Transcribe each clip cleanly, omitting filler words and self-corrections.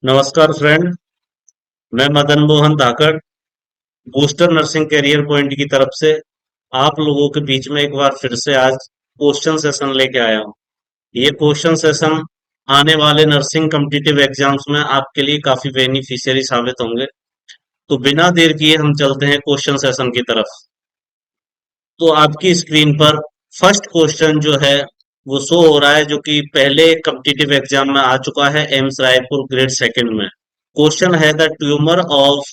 नमस्कार फ्रेंड। मैं मदन मोहन धाकड़ booster nursing career point की तरफ से आप लोगों के बीच में एक बार फिर से आज क्वेश्चन सेशन लेके आया हूँ। ये क्वेश्चन सेशन आने वाले नर्सिंग कॉम्पिटिटिव एग्जाम्स में आपके लिए काफी बेनिफिशियरी साबित होंगे। तो बिना देर किए हम चलते हैं क्वेश्चन सेशन की तरफ। तो आपकी स्क्रीन पर फर्स्ट क्वेश्चन जो है वो शो हो रहा है, जो कि पहले कॉम्पिटिटिव एग्जाम में आ चुका है, एम्स रायपुर ग्रेड सेकंड में। क्वेश्चन है the tumour of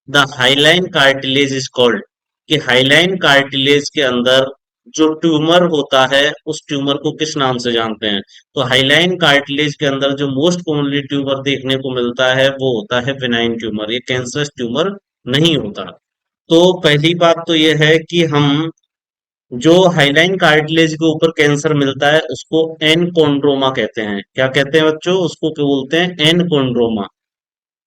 the hyaline cartilage is called, कि हाइलाइन कार्टिलेज के अंदर जो ट्यूमर होता है उस ट्यूमर को किस नाम से जानते हैं। तो हाइलाइन कार्टिलेज के अंदर जो मोस्ट कॉमनली ट्यूमर देखने को मिलता है वो होता है बिनाइन ट्यूमर, ये कैंसरस ट्यूमर नहीं होता। तो पहली बात तो ये है कि हम जो हाइलाइन कार्टिलेज के ऊपर कैंसर मिलता है उसको एनकोंड्रोमा कहते हैं। क्या कहते हैं बच्चों? उसको क्या बोलते हैं? एनकोंड्रोमा।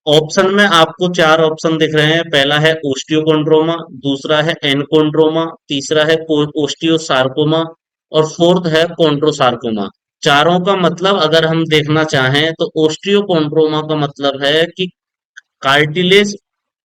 ऑप्शन में आपको चार ऑप्शन दिख रहे हैं। पहला है ओस्टियोकोंड्रोमा, दूसरा है एनकोंड्रोमा, तीसरा है ओस्टियोसार्कोमा और फोर्थ है कॉन्ड्रोसार्कोमा। चारों का मतलब अगर हम देखना चाहें तो ओस्टियोकोंड्रोमा का मतलब है कि कार्टिलेज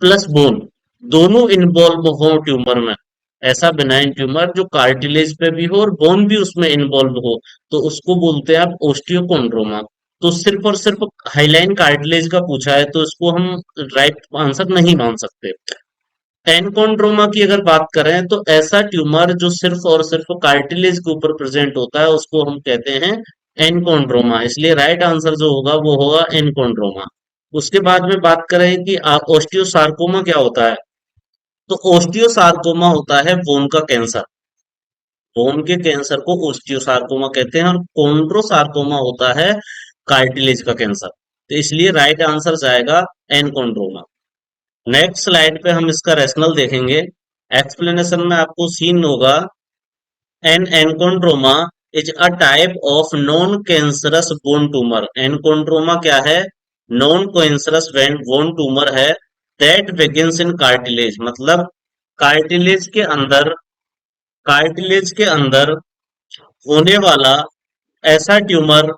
प्लस बोन दोनों इन्वॉल्व हो ट्यूमर में। ऐसा बिनाइन ट्यूमर जो कार्टिलेज पे भी हो और बोन भी उसमें इन्वॉल्व हो, तो उसको बोलते हैं आप ओस्टियोकोंड्रोमा। तो सिर्फ और सिर्फ हाइलाइन कार्टिलेज का पूछा है तो इसको हम राइट आंसर नहीं मान सकते। एनकोंड्रोमा की अगर बात करें तो ऐसा ट्यूमर जो सिर्फ और सिर्फ कार्टिलेज के ऊपर प्रेजेंट होता है उसको हम कहते हैं एनकोंड्रोमा। इसलिए राइट आंसर जो होगा वो होगा एनकोंड्रोमा। उसके बाद में बात करें कि ओस्टियोसार्कोमा क्या होता है, तो ओस्टियोसार्कोमा होता है बोन का कैंसर। बोन के कैंसर को ओस्टियोसार्कोमा कहते हैं और कॉन्ड्रोसार्कोमा होता है कार्टिलेज का कैंसर। तो इसलिए राइट आंसर जाएगा एनकोंड्रोमा। नेक्स्ट स्लाइड पे हम इसका रैशनल देखेंगे। एक्सप्लेनेशन में आपको सीन होगा an enchondroma is a type of non cancerous bone tumour. Enchondroma क्या है? नॉन कैंसरस बोन ट्यूमर है दैट बिगिंस इन कार्टिलेज, मतलब कार्टिलेज के अंदर कार्टिलेज के अंदर होने वाला ऐसा ट्यूमर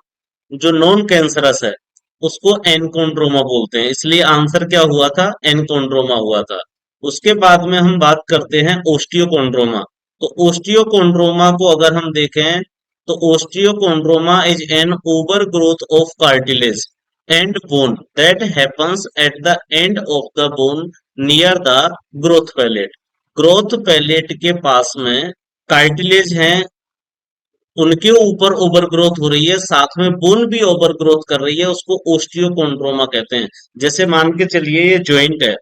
जो नॉन कैंसरस है उसको एनकोंड्रोमा बोलते हैं। इसलिए आंसर क्या हुआ था? एनकोंड्रोमा हुआ था। उसके बाद में हम बात करते हैं ओस्टियोकोंड्रोमा। तो ओस्टियोकोंड्रोमा को अगर हम देखें तो osteochondroma is an overgrowth of cartilage and bone that happens at the end of the bone near the growth plate. Growth plate के पास में कार्टिलेज है, उनके ऊपर ओवर ग्रोथ हो रही है, साथ में बोन भी ओवर ग्रोथ कर रही है, उसको ओस्टियोकोंड्रोमा कहते हैं। जैसे मान के चलिए ये जॉइंट है,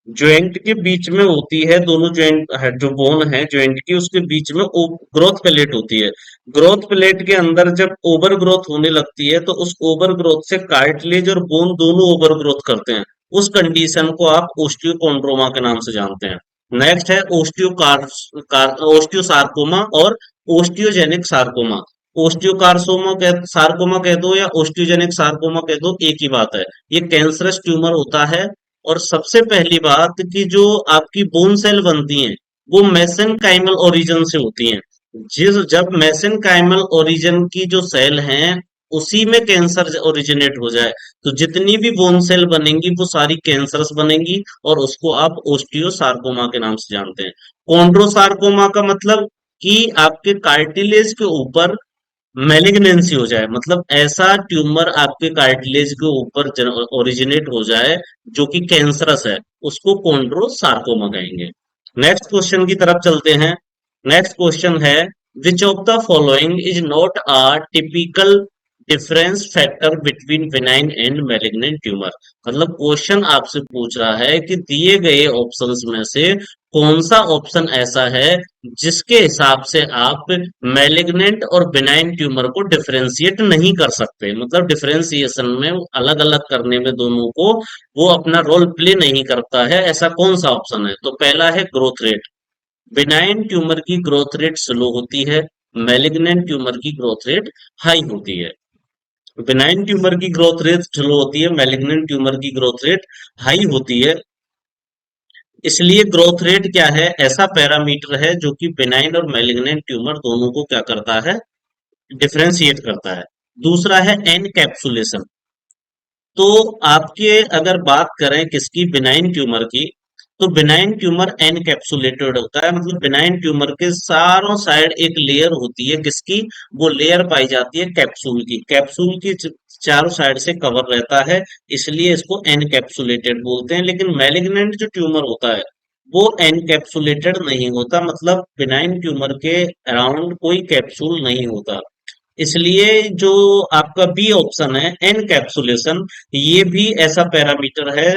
जॉइंट के बीच में होती है, दोनों जॉइंट है जो बोन है जॉइंट की उसके बीच में ग्रोथ प्लेट होती है। ग्रोथ प्लेट के अंदर जब ओवर ग्रोथ होने लगती है तो उस ओवर ग्रोथ से कार्टिलेज और बोन दोनों ओवर ग्रोथ करते हैं। उस कंडीशन को आप ओस्टियोकोंड्रोमा के नाम से जानते हैं। नेक्स्ट है ओस्टियोसार्कोमा और ओस्टियोजेनिक सार्कोमा। सार्कोमा कह दो या ओस्टियोजेनिक सार्कोमा कह दो, एक ही बात है। ये कैंसरस ट्यूमर होता है। और सबसे पहली बात कि जो आपकी बोन सेल बनती हैं वो मेसेनकाइमल ओरिजिन से होती हैं। जब मेसेनकाइमल ओरिजिन की जो सेल हैं उसी में कैंसर ओरिजिनेट हो जाए तो जितनी भी बोन सेल बनेंगी वो सारी कैंसरस बनेंगी और उसको आप ओस्टियोसार्कोमा के नाम से जानते हैं। कॉन्ड्रोसार्कोमा का मतलब कि आपके कार्टिलेज के ऊपर मैलिग्नेंसी हो जाए, मतलब ऐसा ट्यूमर आपके कार्टिलेज के ऊपर ओरिजिनेट हो जाए जो कि कैंसरस है, उसको कॉन्ड्रोसार्कोमा कहेंगे। नेक्स्ट क्वेश्चन की तरफ चलते हैं। नेक्स्ट क्वेश्चन है which of the following is not a typical difference factor between benign and malignant tumour. मतलब क्वेश्चन आपसे पूछ रहा है कि दिए गए ऑप्शंस में से कौन सा ऑप्शन ऐसा है जिसके हिसाब से आप मैलिग्नेंट और बिनाइन ट्यूमर को डिफरेंशिएट नहीं कर सकते, मतलब डिफरेंशिएशन में अलग अलग करने में दोनों को वो अपना रोल प्ले नहीं करता है। ऐसा कौन सा ऑप्शन है? तो पहला है ग्रोथ रेट। बिनाइन ट्यूमर की ग्रोथ रेट स्लो होती है, मैलिग्नेंट ट्यूमर की ग्रोथ रेट हाई होती है। बिनाइन ट्यूमर की ग्रोथ रेट स्लो होती है, मैलिग्नेंट ट्यूमर की ग्रोथ रेट हाई होती है। इसलिए ग्रोथ रेट क्या है? ऐसा पैरामीटर है जो कि बिनाइन और मैलिग्नेंट ट्यूमर दोनों को क्या करता है? डिफरेंशिएट करता है। दूसरा है एनकैप्सुलेशन। तो आपके अगर बात करें किसकी, बिनाइन ट्यूमर की, तो बिनाइन ट्यूमर एनकैप्सुलेटेड होता है, मतलब बिनाइन ट्यूमर के चारों साइड एक लेयर होती है, किसकी, वो लेयर पाई जाती है कैप्सूल की, कैप्सूल की चारों साइड से कवर रहता है, इसलिए इसको एनकैप्सुलेटेड बोलते हैं। लेकिन मैलिग्नेंट जो ट्यूमर होता है वो एनकैप्सुलेटेड नहीं होता, मतलब बिनाइन ट्यूमर के अराउंड कोई कैप्सूल नहीं होता। इसलिए जो आपका बी ऑप्शन है एनकैप्सुलेशन, ये भी ऐसा पैरामीटर है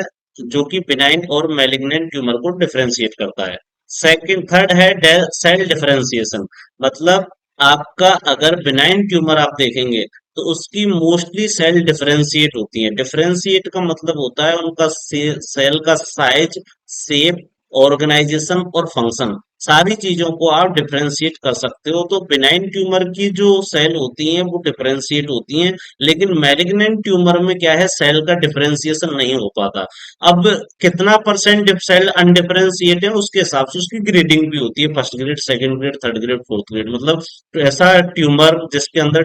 जो कि बिनाइन और मैलिग्नेंट ट्यूमर को डिफरेंशिएट करता है। सेकंड, थर्ड है सेल डिफरेंशिएशन, मतलब आपका अगर बिनाइन ट्यूमर आप देखेंगे तो उसकी मोस्टली सेल डिफरेंशिएट होती है। डिफरेंशिएट का मतलब होता है उनका सेल का साइज, शेप, ऑर्गेनाइजेशन और फंक्शन, सारी चीजों को आप डिफरेंशिएट कर सकते हो। तो बिनाइन ट्यूमर की जो सेल होती हैं वो डिफरेंशिएट होती हैं, लेकिन मैलिग्नेंट ट्यूमर में क्या है, सेल का डिफरेंशिएशन नहीं हो पाता। अब कितना परसेंट सेल अनडिफरेंशिएट है उसके हिसाब से उसकी ग्रेडिंग भी होती है, first grade, second grade, third grade, fourth grade, मतलब ऐसा ट्यूमर जिसके अंदर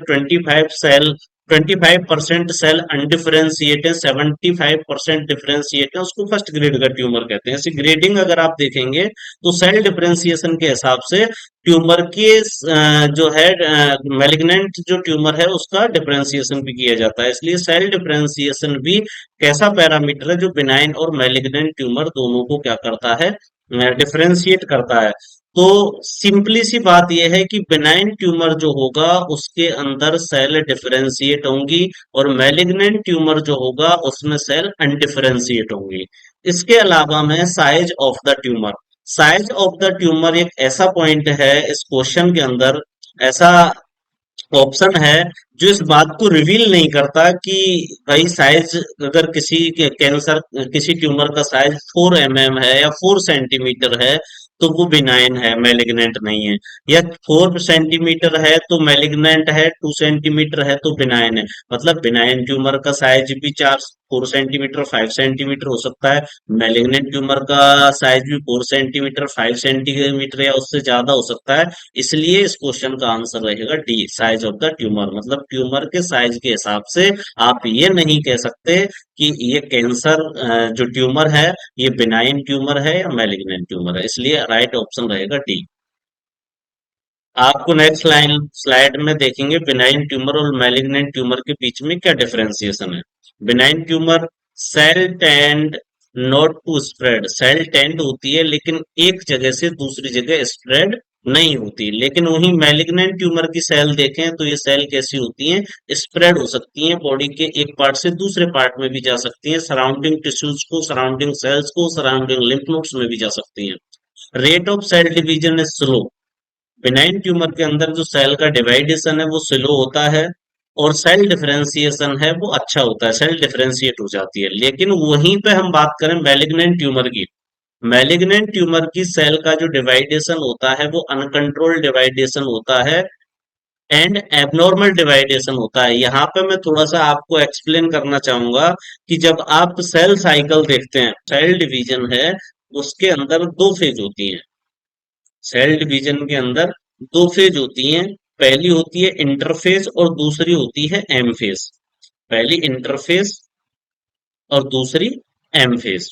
25% सेल अनडिफरेंशिएट है, 75% डिफरेंशिएट है, उसको फर्स्ट ग्रेड का ट्यूमर कहते हैं। ऐसी ग्रेडिंग अगर आप देखेंगे तो सेल डिफरेंशिएशन के हिसाब से ट्यूमर के जो है मैलिग्नेंट जो ट्यूमर है उसका डिफरेंशिएशन भी किया जाता है। इसलिए सेल डिफरेंशिएशन भी कैसा पैरामीटर है जो बिनाइन और मैलिग्नेंट ट्यूमर दोनों को क्या करता है, डिफरेंशिएट करता है। तो सिंपली सी बात यह है कि बिनाइन ट्यूमर जो होगा उसके अंदर सेल डिफरेंशिएट होंगी, और मैलिग्नेंट ट्यूमर जो होगा उसमें सेल अनडिफरेंशिएट होंगी। इसके अलावा में size of the tumour, size of the tumour एक ऐसा पॉइंट है इस क्वेश्चन के अंदर, ऐसा ऑप्शन है जो इस बात को रिवील नहीं करता कि भाई साइज, अगर किसी के कैंसर, किसी ट्यूमर का साइज 4 mm है या 4 सेंटीमीटर है तो वो बिनाइन है, मैलिग्नेंट नहीं है, या 4 सेंटीमीटर है तो मैलिग्नेंट है, 2 सेंटीमीटर है तो बिनाइन है। मतलब बिनाइन ट्यूमर का साइज भी 4 4 सेंटीमीटर, 5 सेंटीमीटर हो सकता है, मैलिग्नेंट ट्यूमर का साइज भी 4 सेंटीमीटर, 5 सेंटीमीटर या उससे ज्यादा हो सकता है। इसलिए इस क्वेश्चन का आंसर रहेगा D, size of the tumour, मतलब ट्यूमर के साइज के हिसाब से आप ये नहीं कह सकते कि ये कैंसर जो ट्यूमर है ये बिनाइन ट्यूमर है या मैलिग्नेंट ट्यूमर है, इसलिए राइट ऑप्शन रहेगा डी। आपको नेक्स्ट लाइन स्लाइड में देखेंगे बिनाइन ट्यूमर और मैलिग्नेंट ट्यूमर के बीच में क्या डिफरेंशिएशन है। Benign tumour cell tend not to spread, cell tend होती है लेकिन एक जगह से दूसरी जगह स्प्रेड नहीं होती। लेकिन वहीं मैलिग्नेंट ट्यूमर की सेल देखें तो ये सेल कैसी होती हैं, स्प्रेड हो सकती हैं, बॉडी के एक पार्ट से दूसरे पार्ट में भी जा सकती हैं, सराउंडिंग टिश्यूज को, सराउंडिंग सेल्स को, सराउंडिंग लिम्फ नोड्स में भी जा सकती हैं। Rate of cell division is slow, benign tumour के अंदर जो सेल का डिवाइडेशन है वो स्लो होता है, और सेल डिफरेंशिएशन है वो अच्छा होता है, सेल डिफरेंशिएट हो जाती है। लेकिन वहीं पे हम बात करें मैलिग्नेंट ट्यूमर की, मैलिग्नेंट ट्यूमर की सेल का जो डिवाइडेशन होता है वो अनकंट्रोल्ड डिवाइडेशन होता है एंड एबनॉर्मल डिवाइडेशन होता है। यहाँ पे मैं थोड़ा सा आपको एक्सप्लेन करना चाहूंगा कि जब आप सेल साइकिल देखते हैं, सेल डिवीजन है, उसके अंदर दो फेज होती हैं। सेल डिवीजन के अंदर दो फेज होती हैं, पहली होती है इंटरफेज और दूसरी होती है एम फेज। पहली इंटरफेज और दूसरी एम फेज।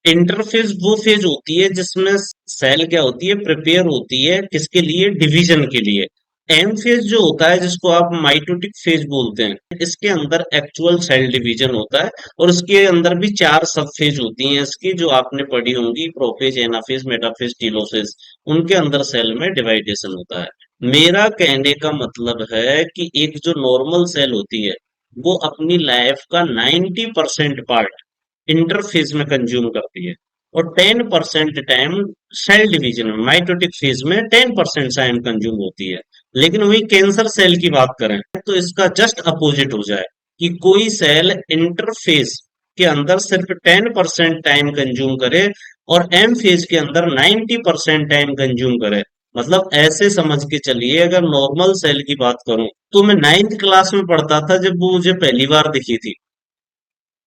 इंटरफेज वो फेज होती है जिसमें सेल क्या होती है, प्रिपेयर होती है किसके लिए, डिवीजन के लिए। एम फेज जो होता है जिसको आप माइटोटिक फेज बोलते हैं, इसके अंदर एक्चुअल सेल डिवीजन होता है, और उसके अंदर भी चार सब फेज होती हैं इसकी, जो आपने पढ़ी होंगी, प्रोफेज, एनाफेज, मेटाफेज, टीलोफेज, उनके अंदर सेल में डिवाइडेशन होता है। मेरा कहने का मतलब है कि एक जो नॉर्मल सेल होती है वो अपनी लाइफ का 90% पार्ट इंटरफेज में कंज्यूम करती है, और 10% टाइम सेल डिवीजन में, माइटोटिक फेज में 10% टाइम कंज्यूम होती है। लेकिन वही कैंसर सेल की बात करें तो इसका जस्ट अपोजिट हो जाए, कि कोई सेल इंटरफेज के अंदर सिर्फ 10% टाइम कंज्यूम करे और एम फेज के अंदर 90% टाइम कंज्यूम करे। मतलब ऐसे समझ के चलिए, अगर नॉर्मल सेल की बात करूं तो मैं 9th क्लास में पढ़ता था जब वो मुझे पहली बार दिखी थी,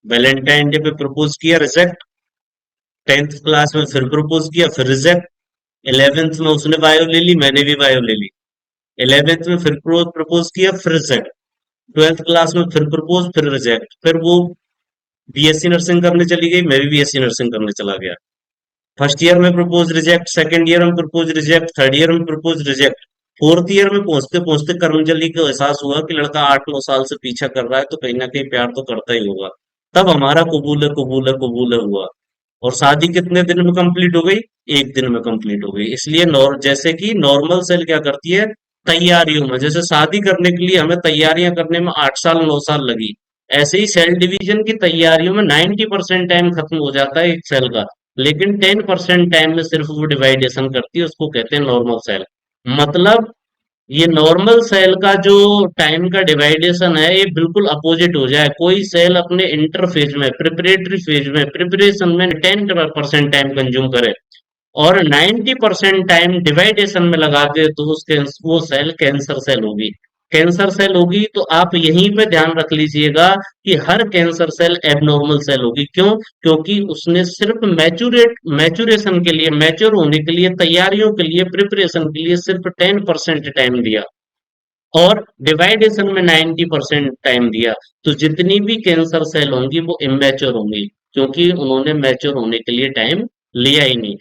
वैलेंटाइन डे पे प्रपोज किया, रिजेक्ट। 10th क्लास में फिर प्रपोज किया, फिर रिजेक्ट। 11th में उसने बायो ले ली, मैंने भी बायो ले ली। 11th में फिर प्रपोज किया, फिर रिजेक्ट। 12th क्लास में फिर प्रपोज, फिर रिजेक्ट, फिर वो बीएससी नर्सिंग करने चली गई, मैं भी बीएससी नर्सिंग करने चला गया। फर्स्ट ईयर में प्रपोज रिजेक्ट, सेकंड ईयर में प्रपोज रिजेक्ट, थर्ड ईयर में प्रपोज रिजेक्ट, फोर्थ ईयर में पहुंचते पहुंचते कर्मजली को एहसास हुआ कि लड़का 8-9 साल से पीछा कर रहा है, तो कहीं ना कहीं प्यार तो करता ही होगा। तब हमारा कबूल है, कबूल है, कबूल है हुआ। और शादी कितने दिन में कंप्लीट हो गई? एक दिन में कंप्लीट हो गई। इसलिए जैसे कि नॉर्मल सेल क्या करती है, तैयारियों में, जैसे शादी करने के लिए हमें तैयारियां करने में 8 साल 9 साल लगी, ऐसे ही सेल डिवीजन की तैयारियों में 90% टाइम खत्म हो जाता है एक सेल का, लेकिन 10% टाइम में सिर्फ वो डिवाइडेशन करती है, उसको कहते हैं नॉर्मल सेल। मतलब ये नॉर्मल सेल का जो टाइम का डिवाइडेशन है, ये बिल्कुल अपोजिट हो जाए। कोई सेल अपने इंटरफेज में, प्रिपरेटरी फेज में, प्रिपरेशन में 10% टाइम कंज्यूम करे और 90% टाइम डिवाइडेशन में लगा दे, तो उसके वो सेल कैंसर सेल होगी। कैंसर सेल होगी, तो आप यहीं पे ध्यान रख लीजिएगा कि हर कैंसर सेल एबनॉर्मल सेल होगी। क्यों? क्योंकि उसने सिर्फ मैचुरेशन के लिए, मैच्योर होने के लिए, तैयारियों के लिए, प्रिपरेशन के लिए सिर्फ 10% टाइम दिया और डिवाइडेशन में 90% टाइम दिया। तो जितनी भी कैंसर सेल होंगी वो इमेच्योर होंगी, क्योंकि उन्होंने मैच्योर होने के लिए टाइम लिया ही नहीं।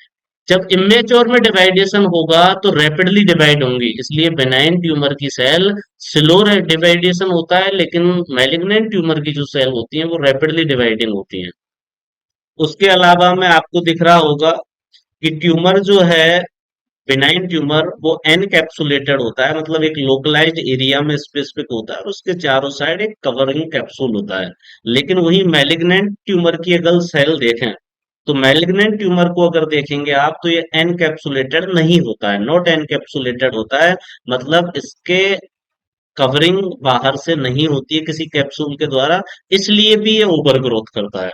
जब इमेच्योर में डिवाइडेशन होगा तो रैपिडली डिवाइड होंगी, इसलिए बेनाइन ट्यूमर की सेल स्लो डिवाइडेशन होता है, लेकिन मैलिग्नेंट ट्यूमर की जो सेल होती हैं वो रैपिडली डिवाइडिंग होती हैं। उसके अलावा में आपको दिख रहा होगा कि ट्यूमर जो है, बिनाइन ट्यूमर, वो एनकैप्सुलेटेड होता है, मतलब एक लोकलाइज्ड एरिया में स्पेसिफिक होता है और उसके चारों साइड एक कवरिंग कैप्सूल होता है। लेकिन वही मैलिग्नेंट ट्यूमर की अगर सेल देखें, तो मैलिग्नेंट ट्यूमर को अगर देखेंगे आप, तो ये एनकैप्सुलेटेड नहीं होता है, नॉट एनकैप्सुलेटेड होता है। मतलब इसके कवरिंग बाहर से नहीं होती है किसी कैप्सूल के द्वारा, इसलिए भी ये ओवर ग्रोथ करता है।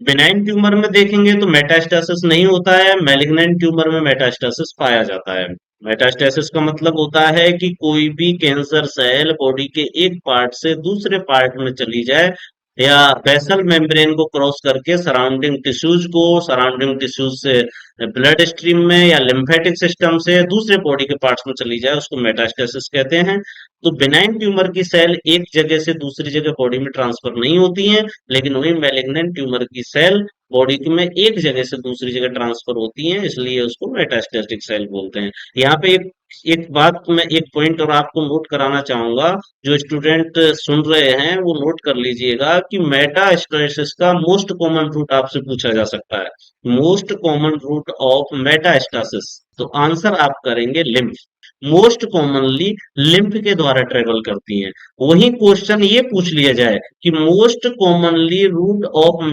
बिनाइन ट्यूमर में देखेंगे तो मेटास्टेसिस नहीं होता है, मैलिग्नेंट ट्यूमर में मेटास्टेसिस पाया जाता है। मेटास्टेसिस का मतलब होता है कि कोई भी कैंसर सेल बॉडी के एक पार्ट से दूसरे पार्ट में चली जाए, या बेसल मेम्ब्रेन को क्रॉस करके सराउंडिंग टिश्यूज से ब्लड स्ट्रीम में या लिम्फेटिक सिस्टम से दूसरे बॉडी के पार्ट्स में चली जाए, उसको मेटास्टेसिस कहते हैं। तो बिनाइन ट्यूमर की सेल एक जगह से दूसरी जगह बॉडी में ट्रांसफर नहीं होती हैं, लेकिन वही मैलिग्नेंट ट्यूमर की सेल बॉडी में एक जगह से दूसरी जगह ट्रांसफर होती हैं, इसलिए उसको मेटास्टेटिक सेल बोलते हैं। यहाँ पे एक एक बात मैं, एक पॉइंट और आपको नोट कराना चाहूंगा, जो स्टूडेंट सुन रहे हैं वो नोट कर लीजिएगा कि मेटास्टेसिस का मोस्ट कॉमन रूट आपसे पूछा जा सकता है। Most common route of metastasis, तो आंसर आप करेंगे लिम्फ। मोस्ट कॉमनली लिम्फ के द्वारा ट्रेवल करती हैं। वही क्वेश्चन ये पूछ लिया जाए कि most commonly route of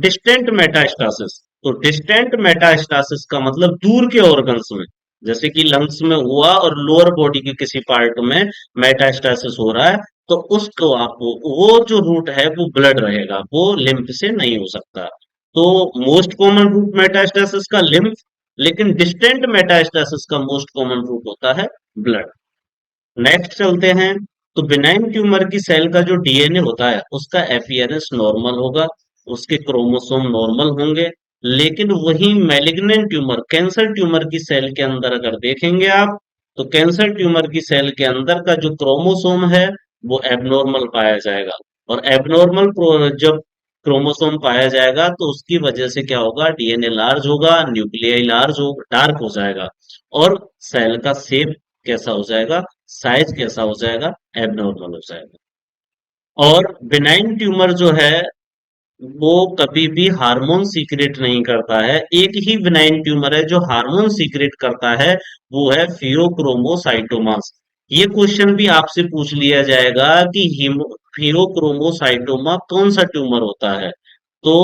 distant metastasis, तो डिस्टेंट मेटास्टासिस का मतलब दूर के ऑर्गन्स में, जैसे कि लंग्स में हुआ और लोअर बॉडी के किसी पार्ट में मेटास्टासिस हो रहा है, तो उसको आप, वो जो रूट है वो ब्लड रहेगा, वो लिम्फ से नहीं हो सकता। तो मोस्ट कॉमन रूट मेटास्टासिस का लिम्फ, लेकिन डिस्टेंट मेटास्टासिस का मोस्ट कॉमन रूट होता है ब्लड। नेक्स्ट चलते हैं। तो बिनाइन ट्यूमर की सेल का जो डीएनए होता है उसका एपियरेंस नॉर्मल होगा, उसके क्रोमोसोम नॉर्मल होंगे। लेकिन वही मैलिग्नेंट ट्यूमर, कैंसर ट्यूमर की सेल के अंदर अगर देखेंगे आप, तो कैंसर ट्यूमर की सेल के अंदर का जो क्रोमोसोम है वो एबनॉर्मल पाया जाएगा। और एबनॉर्मल जब क्रोमोसोम पाया जाएगा तो उसकी वजह से क्या होगा, डीएनए लार्ज होगा, न्यूक्लियाई लार्ज हो, डार्क हो जाएगा, और सेल का शेप कैसा हो जाएगा, साइज कैसा हो जाएगा, एबनॉर्मल हो जाएगा। और बिनाइन ट्यूमर जो है वो कभी भी हार्मोन सीक्रेट नहीं करता है। एक ही बिनाइन ट्यूमर है जो हार्मोन सीक्रेट करता है, वो है फियोक्रोमोसाइटोमास। ये क्वेश्चन भी आपसे पूछ लिया जाएगा कि फियोक्रोमोसाइटोमा कौन सा ट्यूमर होता है। तो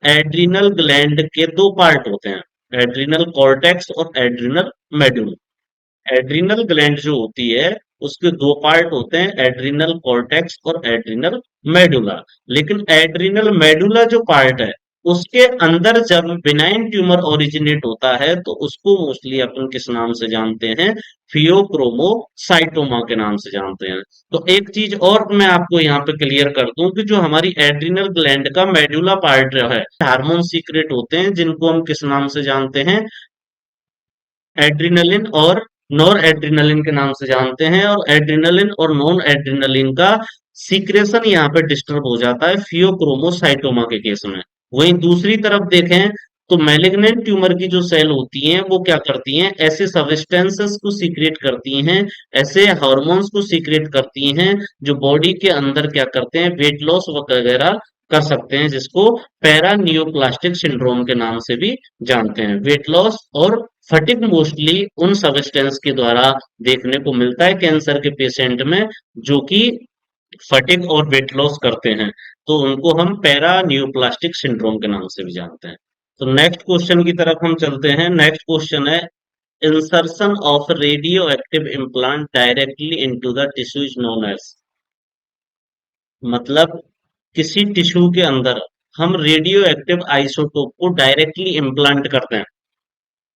एड्रिनल ग्लैंड के दो पार्ट होते हैं, एड्रिनल कॉर्टेक्स और एड्रिनल मेडुला। एड्रिनल ग्लैंड जो होती है उसके दो पार्ट होते हैं, एड्रिनल कॉर्टेक्स और एड्रिनल मेडुला। लेकिन एड्रिनल मेडुला जो पार्ट है उसके अंदर जब बिनाइन ट्यूमर ओरिजिनेट होता है तो उसको मोस्टली अपन किस नाम से जानते हैं, फियोक्रोमोसाइटोमा के नाम से जानते हैं। तो एक चीज और मैं आपको यहाँ पे क्लियर कर दूं कि जो हमारी एड्रिनल ग्लैंड का मेडुला पार्ट जो है, हार्मोन सीक्रेट होते हैं जिनको हम किस नाम से जानते हैं, एड्रिनलिन और नॉर एड्रिनलिन के नाम से जानते हैं। और एड्रिनलिन और नॉन एड्रिनलिन का सीक्रेशन यहाँ पे डिस्टर्ब हो जाता है फियोक्रोमोसाइटोमा के केस में। वहीं दूसरी तरफ देखें तो मैलिग्नेंट ट्यूमर की जो सेल होती हैं वो क्या करती हैं, ऐसे सब्सटेंसेस को सीक्रेट करती हैं, ऐसे हार्मोन्स को सीक्रेट करती हैं जो बॉडी के अंदर क्या करते हैं, वेट लॉस वगैरह कर सकते हैं, जिसको पैरा नियोप्लास्टिक सिंड्रोम के नाम से भी जानते हैं। वेट लॉस और फटिग मोस्टली उन सब्सटेंस के द्वारा देखने को मिलता है कैंसर के पेशेंट में जो कि फटिग और वेट लॉस करते हैं, तो उनको हम पैरा न्यूप्लास्टिक सिंड्रोम के नाम से भी जानते हैं। तो नेक्स्ट क्वेश्चन की तरफ हम चलते हैं। नेक्स्ट क्वेश्चन है, insertion of radioactive implant directly into the tissue is known as. मतलब किसी टिश्यू के अंदर हम रेडियो एक्टिव आइसोटोप को डायरेक्टली इम्प्लांट करते हैं,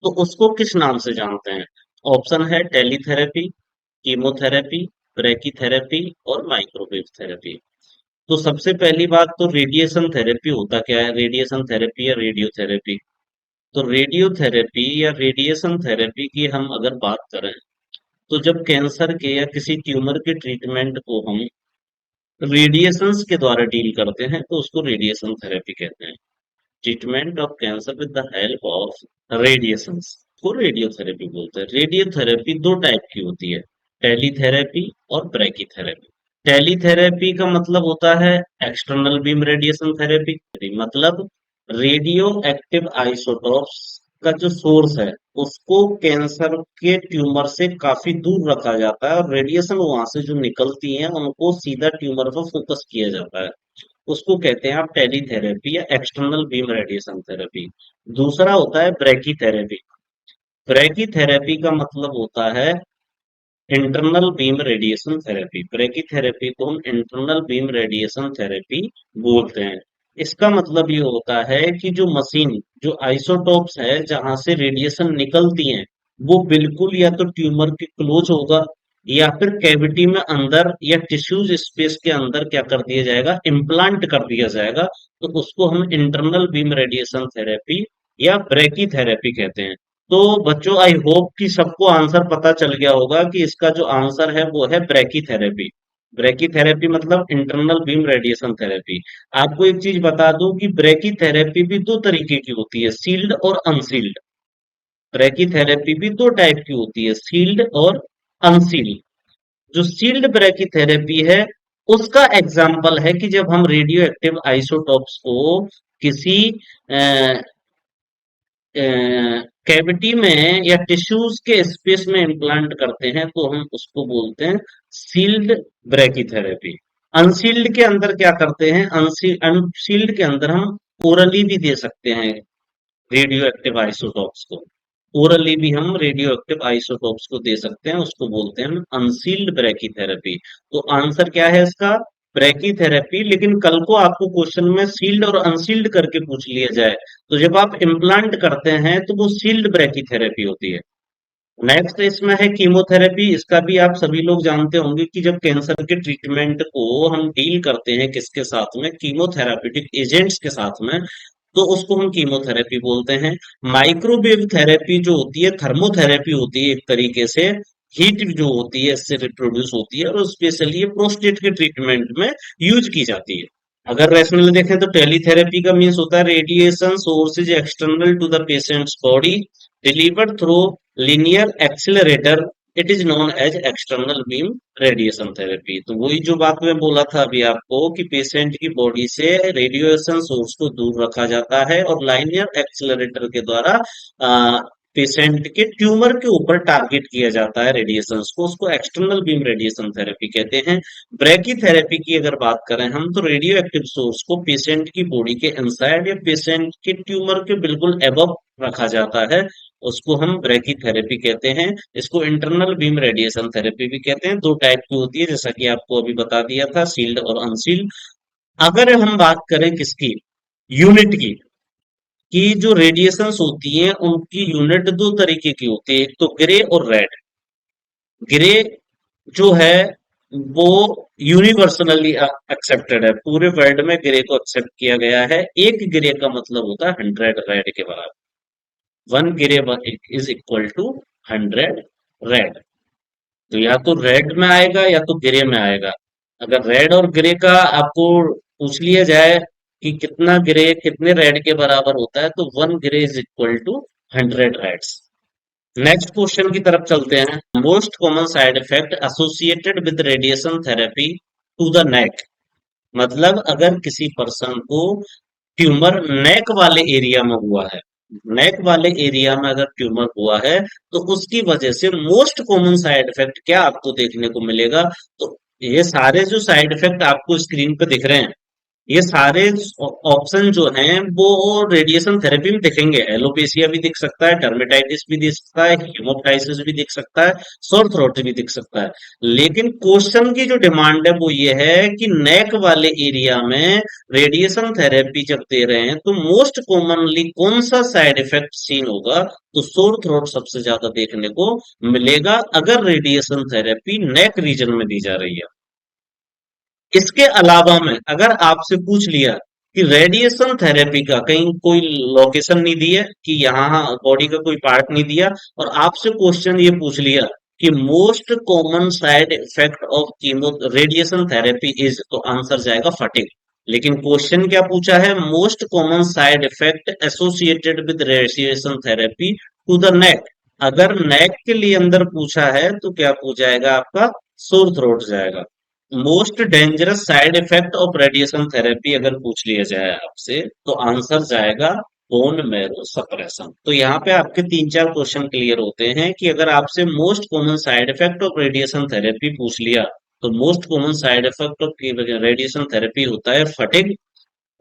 तो उसको किस नाम से जानते हैं? ऑप्शन है टेलीथेरेपी, कीमोथेरेपी, ब्रैकीथेरेपी और माइक्रोवेव थेरेपी। तो सबसे पहली बात तो रेडिएशन थेरेपी होता क्या है, रेडिएशन थेरेपी या रेडियोथेरेपी। तो रेडियोथेरेपी या रेडिएशन थेरेपी की हम अगर बात करें, तो जब कैंसर के या किसी ट्यूमर के ट्रीटमेंट को हम रेडिएशंस के द्वारा डील करते हैं तो उसको रेडिएशन थेरेपी कहते हैं। Treatment of cancer with the help of radiations को रेडियोथेरेपी बोलते हैं। रेडियोथेरेपी दो टाइप की होती है, टेलीथेरेपी और ब्रैकीथेरेपी। टेलीथेरेपी का मतलब होता है एक्सटर्नल बीम रेडिएशन थेरेपी, मतलब रेडियो एक्टिव आइसोटॉप्स का जो सोर्स है उसको कैंसर के ट्यूमर से काफी दूर रखा जाता है और रेडिएशन वहां से जो निकलती है उनको सीधा ट्यूमर पर फोकस किया जाता है, उसको कहते हैं आप टेलीथेरेपी या एक्सटर्नल बीम रेडिएशन थेरेपी। दूसरा होता है ब्रैकीथेरेपी। ब्रैकीथेरेपी का मतलब होता है internal beam radiation therapy. Brachytherapy को हम इंटरनल बीम रेडिएशन थेरेपी बोलते हैं। इसका मतलब ये होता है कि जो मशीन, जो आइसोटोप्स है जहां से रेडिएशन निकलती हैं, वो बिल्कुल या तो ट्यूमर के क्लोज होगा या फिर कैविटी में अंदर या टिश्यूज स्पेस के अंदर क्या कर दिया जाएगा, इम्प्लांट कर दिया जाएगा। तो उसको हम इंटरनल बीम रेडिएशन थेरेपी या ब्रैकी थेरेपी कहते हैं। तो बच्चों आई होप कि सबको आंसर पता चल गया होगा कि इसका जो आंसर है वो है ब्रैकी थेरेपी। ब्रैकी थेरेपी मतलब इंटरनल बीम रेडिएशन थेरेपी। आपको एक चीज बता दूं कि ब्रैकी थेरेपी भी दो तरीके की होती है, सील्ड और अनसील्ड। ब्रैकी थेरेपी भी दो टाइप की होती है, सील्ड और अनसील्ड। जो सील्ड ब्रैकी थेरेपी है उसका एग्जाम्पल है कि जब हम रेडियो एक्टिव आइसोटॉप्स को किसी कैविटी में या टिश्यूज के स्पेस में इम्प्लांट करते हैं तो हम उसको बोलते हैं सील्ड ब्रैकीथेरेपी। अनसील्ड के अंदर क्या करते हैं, अनसील्ड के अंदर हम ओरली भी दे सकते हैं रेडियो एक्टिव आइसोटॉप्स को। ओरली भी हम रेडियो एक्टिव आइसोटॉप्स को दे सकते हैं, उसको बोलते हैं अनसील्ड ब्रैकीथेरेपी। तो आंसर क्या है इसका, ब्रैकीथेरेपी। लेकिन कल को आपको क्वेश्चन में सील्ड और अनसील्ड करके पूछ लिया जाए, तो जब आप इम्प्लांट करते हैं तो वो सील्ड ब्रैकीथेरेपी होती है। नेक्स्ट इसमें है कीमोथेरेपी। इसका भी आप सभी लोग जानते होंगे कि जब कैंसर के ट्रीटमेंट को हम डील करते हैं किसके साथ में, कीमोथेराप्यूटिक एजेंट्स के साथ में, तो उसको हम कीमोथेरेपी बोलते हैं। माइक्रोवेव थेरेपी जो होती है थर्मोथेरेपी होती है, एक तरीके से हीट जो होती है इससे रिप्रोड्यूस होती है और स्पेशली ये प्रोस्टेट के ट्रीटमेंट में यूज की जाती है। अगर रैशनली देखें तो टेलीथेरेपी का मीन्स होता है radiation sources external to the patient's body delivered through linear accelerator, it is known as external beam radiation therapy. तो वही जो बात मैं बोला था अभी आपको कि पेशेंट की बॉडी से रेडिएशन सोर्स को दूर रखा जाता है और लाइनियर एक्सिलरेटर के द्वारा पेशेंट के ट्यूमर के ऊपर टारगेट किया जाता है रेडिएशन को, उसको एक्सटर्नल बीम रेडिएशन थेरेपी कहते हैं। ब्रैकी थेरेपी की अगर बात करें हम, तो रेडियो एक्टिव सोर्स को पेशेंट की बॉडी के इनसाइड या पेशेंट के ट्यूमर के बिल्कुल एबव रखा जाता है, उसको हम ब्रैकी थेरेपी कहते हैं। इसको इंटरनल बीम रेडिएशन थेरेपी भी कहते हैं। दो टाइप की होती है जैसा कि आपको अभी बता दिया था, सील्ड और अनसील्ड। अगर हम बात करें किसकी, यूनिट की, कि जो रेडिएशंस होती हैं उनकी यूनिट दो तरीके की होती है, एक तो ग्रे और रेड। ग्रे जो है वो यूनिवर्सली एक्सेप्टेड है, पूरे वर्ल्ड में ग्रे को एक्सेप्ट किया गया है। एक ग्रे का मतलब होता है 100 रेड के बराबर। One gray is equal to 100 rad. तो या तो रेड में आएगा या तो ग्रे में आएगा। अगर रेड और ग्रे का आपको पूछ लिया जाए कि कितना ग्रे कितने रेड के बराबर होता है, तो 1 gray is equal to 100 rads. Next question की तरफ चलते हैं। Most common side effect associated with radiation therapy to the neck. मतलब अगर किसी पर्सन को ट्यूमर नेक वाले एरिया में हुआ है, नेक वाले एरिया में अगर ट्यूमर हुआ है, तो उसकी वजह से मोस्ट कॉमन साइड इफेक्ट क्या आपको देखने को मिलेगा। तो ये सारे जो साइड इफेक्ट आपको स्क्रीन पे दिख रहे हैं, ये सारे ऑप्शन जो हैं वो रेडिएशन थेरेपी में दिखेंगे। एलोपेशिया भी दिख सकता है, डर्मेटाइटिस भी दिख सकता है, हेमोप्टाइसिस भी दिख सकता है, सोर थ्रोट भी दिख सकता है। लेकिन क्वेश्चन की जो डिमांड है वो ये है कि नेक वाले एरिया में रेडिएशन थेरेपी जब दे रहे हैं तो मोस्ट कॉमनली कौन सा साइड इफेक्ट सीन होगा। तो सोर थ्रोट सबसे ज्यादा देखने को मिलेगा अगर रेडिएशन थेरेपी नेक रीजन में दी जा रही है। इसके अलावा में अगर आपसे पूछ लिया कि रेडिएशन थेरेपी का कहीं कोई लोकेशन नहीं दी है, कि यहाँ बॉडी का कोई पार्ट नहीं दिया, और आपसे क्वेश्चन ये पूछ लिया कि most common side effect of chemo radiation therapy is, तो आंसर जाएगा फटीग। लेकिन क्वेश्चन क्या पूछा है, most common side effect associated with radiation therapy to the neck. अगर नेक के लिए अंदर पूछा है तो क्या पूछा जाएगा आपका, सोर थ्रोट जाएगा। Most dangerous side effect of radiation therapy अगर पूछ लिया जाए आपसे, तो आंसर जाएगा बोन मैरो सप्रेशन। तो यहाँ पे आपके 3-4 क्वेश्चन क्लियर होते हैं कि अगर आपसे most common side effect of radiation therapy पूछ लिया, तो most common side effect of radiation therapy होता है फटिग।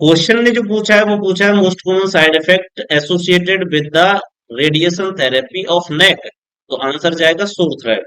क्वेश्चन ने जो पूछा है वो पूछा है most common side effect associated with the radiation therapy of neck, तो आंसर जाएगा सोर थ्रेड।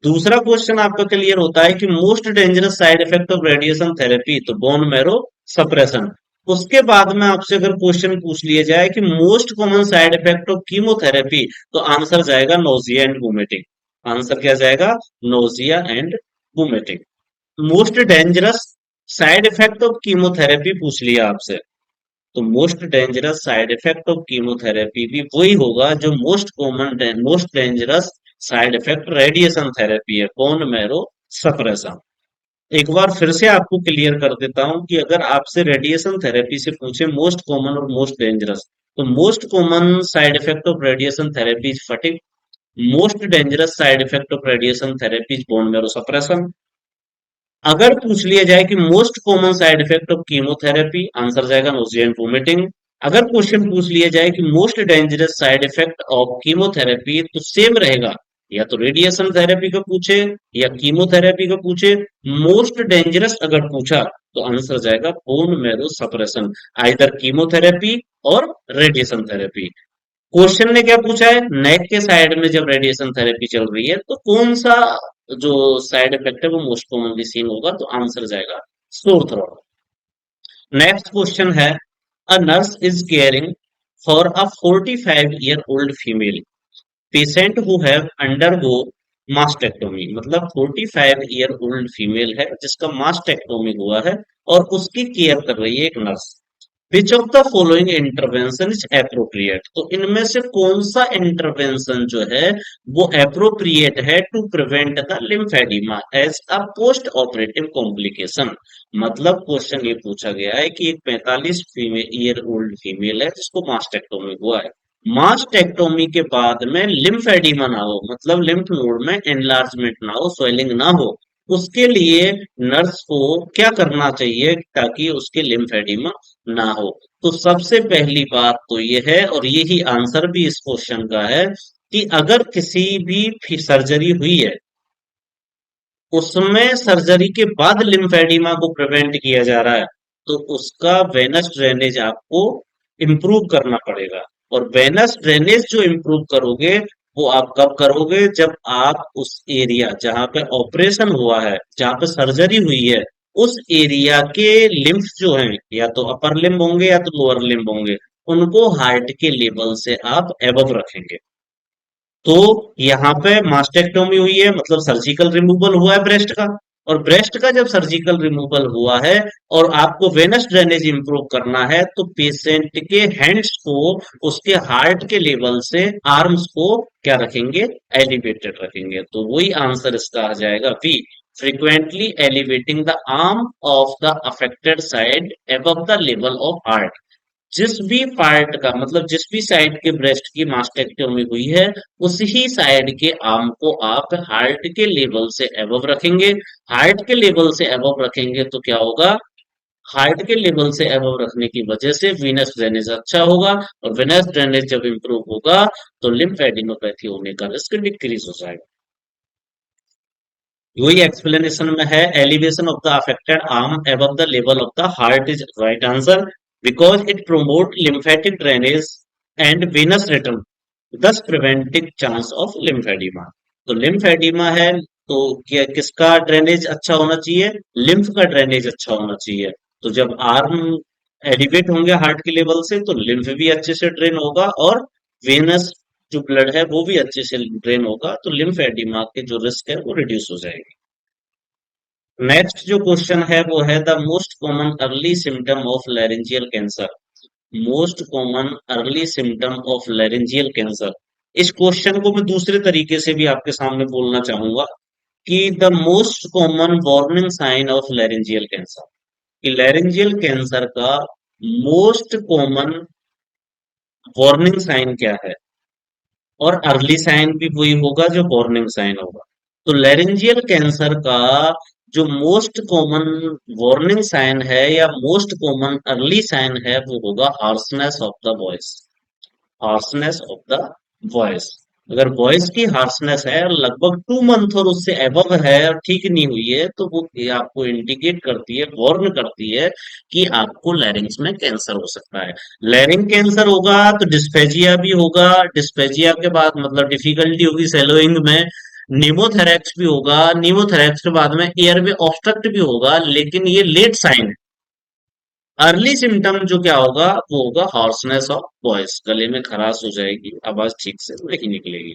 दूसरा क्वेश्चन आपका क्लियर होता है कि most dangerous side effect of radiation therapy, तो बोन मैरो सप्रेशन। उसके बाद में आपसे अगर क्वेश्चन पूछ लिया जाए कि most common side effect of chemotherapy, तो आंसर जाएगा नोजिया एंड वोमिटिंग। आंसर क्या जाएगा, nausea and vomiting. Most dangerous side effect of chemotherapy पूछ लिया आपसे, तो most dangerous side effect of chemotherapy भी वही होगा जो most dangerous side effect radiation therapy है, बोन मैरो सप्रेशन। एक बार फिर से आपको क्लियर कर देता हूं कि अगर आपसे रेडिएशन थेरेपी से पूछे मोस्ट कॉमन और मोस्ट डेंजरस, तो most common side effect of radiation therapy is fatigue. Most dangerous side effect of radiation therapy is bone marrow suppression. अगर पूछ लिया जाए कि most common side effect of chemotherapy, answer जाएगा nausea and vomiting. अगर question पूछ लिया जाए कि most dangerous side effect of chemotherapy, तो सेम रहेगा, या तो रेडिएशन थेरेपी का पूछे या कीमोथेरेपी का पूछे। मोस्ट डेंजरस अगर पूछा तो आंसर जाएगा bone marrow suppression, either chemotherapy और रेडिएशन थेरेपी। क्वेश्चन ने क्या पूछा है, नेक के साइड में जब रेडिएशन थेरेपी चल रही है तो कौन सा जो साइड इफेक्ट है वो मोस्ट कॉमनली सीन होगा, तो आंसर जाएगा सोर थ्रोट। नेक्स्ट क्वेश्चन है, a nurse is caring for a 45-year-old female patient who have undergo mastectomy. मतलब 45-year-old फीमेल है जिसका मास्टेक्टोमी हुआ है और उसकी केयर कर रही है एक nurse. Which of the following intervention is appropriate, तो इनमें से कौन सा इंटरवेंशन जो है वो एप्रोप्रिएट है to prevent the lymphedema as a post operative complication. मतलब क्वेश्चन ये पूछा गया है कि एक 45-year-old फीमेल है जिसको मास्टेक्टोमी हुआ है, मास्टेक्टोमी के बाद में लिम्फेडिमा ना हो, मतलब लिम्फ नोड में एनलार्जमेंट ना हो, स्वेलिंग ना हो, उसके लिए नर्स को क्या करना चाहिए ताकि उसके लिम्फेडिमा ना हो। तो सबसे पहली बात तो ये है, और यही आंसर भी इस क्वेश्चन का है, कि अगर किसी भी सर्जरी हुई है उसमें सर्जरी के बाद लिम्फेडिमा को प्रिवेंट किया जा रहा है, तो उसका वेनस ड्रेनेज आपको इम्प्रूव करना पड़ेगा। और वेनस ड्रेनेज जो इम्प्रूव करोगे वो आप कब करोगे, जब आप उस एरिया जहां पे ऑपरेशन हुआ है, जहां पे सर्जरी हुई है, उस एरिया के लिम्फ जो हैं, या तो अपर लिम्ब होंगे या तो लोअर लिम्ब होंगे, उनको हार्ट के लेवल से आप एबव रखेंगे। तो यहाँ पे मास्टेक्टोमी हुई है मतलब सर्जिकल रिमूवल हुआ है ब्रेस्ट का, और ब्रेस्ट का जब सर्जिकल रिमूवल हुआ है और आपको वेनस ड्रेनेज इंप्रूव करना है, तो पेशेंट के हैंड्स को उसके हार्ट के लेवल से आर्म्स को क्या रखेंगे, एलिवेटेड रखेंगे। तो वही आंसर इसका आ जाएगा B, frequently elevating the arm of the affected side above the level of heart। जिस भी पार्ट का मतलब जिस भी साइड के ब्रेस्ट की मास्टेक्टोमी हुई है उसी साइड के आर्म को आप हार्ट के लेवल से अबव रखेंगे। हार्ट के लेवल से अबव रखेंगे तो क्या होगा, हार्ट के लेवल से अबव रखने की वजह से वीनस ड्रेनेज अच्छा होगा, और वीनस ड्रेनेज जब इंप्रूव होगा तो लिम्फेडिनोपैथी होने का रिस्क डिक्रीज हो जाएगा। वही एक्सप्लेनेशन में है, elevation of the affected arm above the level of the heart is right answer, because it promote lymphatic drainage and Venus return, thus preventing chance of lymphoedema. तो lymphoedema है तो क्या किसका ड्रेनेज अच्छा होना चाहिए, लिम्फ का ड्रेनेज अच्छा होना चाहिए। तो जब आर्म एलिवेट होंगे हार्ट के लेवल से तो लिम्फ भी अच्छे से ड्रेन होगा, और वेनस जो ब्लड है वो भी अच्छे से ड्रेन होगा, तो लिम्फेडिमा के जो रिस्क है वो रिड्यूस हो जाएगी। नेक्स्ट जो क्वेश्चन है वो है the most common early symptom of laryngeal cancer. Most common early symptom of laryngeal cancer, इस क्वेश्चन को मैं दूसरे तरीके से भी आपके सामने बोलना चाहूंगा कि the most common warning sign of laryngeal cancer, कि लैरेंजियल कैंसर का मोस्ट कॉमन वार्निंग साइन क्या है, और अर्ली साइन भी वही होगा जो वार्निंग साइन होगा। तो लैरेंजियल कैंसर का जो मोस्ट कॉमन वार्निंग साइन है या मोस्ट कॉमन अर्ली साइन है वो होगा hoarseness of the voice. Hoarseness of the voice, अगर वॉइस की हार्सनेस है और लगभग 2 मंथ और उससे एबव है और ठीक नहीं हुई है तो वो ये आपको इंडिकेट करती है, वार्न करती है कि आपको लैरिंग्स में कैंसर हो सकता है। लैरिंग कैंसर होगा तो डिस्पेजिया भी होगा, डिस्पेजिया के बाद मतलब डिफिकल्टी होगी सेलोइंग में, नीमोथेरेक्स भी होगा, नीमोथेरेक्स के बाद में एयरवे ऑब्स्ट्रक्ट भी होगा, लेकिन ये लेट साइन है। अर्ली सिम्टम जो क्या होगा वो होगा हॉर्सनेस ऑफ वॉइस, गले में खराश हो जाएगी, आवाज ठीक से नहीं निकलेगी।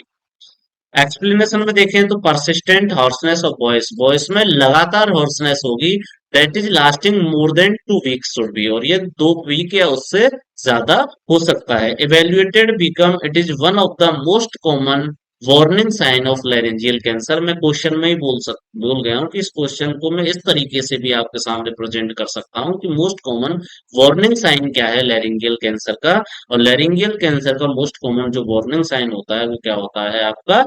एक्सप्लेनेशन में देखें तो persistent hoarseness of voice, voice में लगातार हॉर्सनेस होगी, that is lasting more than 2 weeks should be, और ये 2 वीक या उससे ज्यादा हो सकता है। Evaluated become it is one of the most common warning sign of laryngeal cancer. मैं क्वेश्चन में ही बोल गया हूँ कि इस क्वेश्चन को मैं इस तरीके से भी आपके सामने प्रेजेंट कर सकता हूँ कि मोस्ट कॉमन वार्निंग साइन क्या है लैरिंजियल कैंसर का, और लैरिंजियल कैंसर का मोस्ट कॉमन जो वार्निंग साइन होता है वो क्या होता है आपका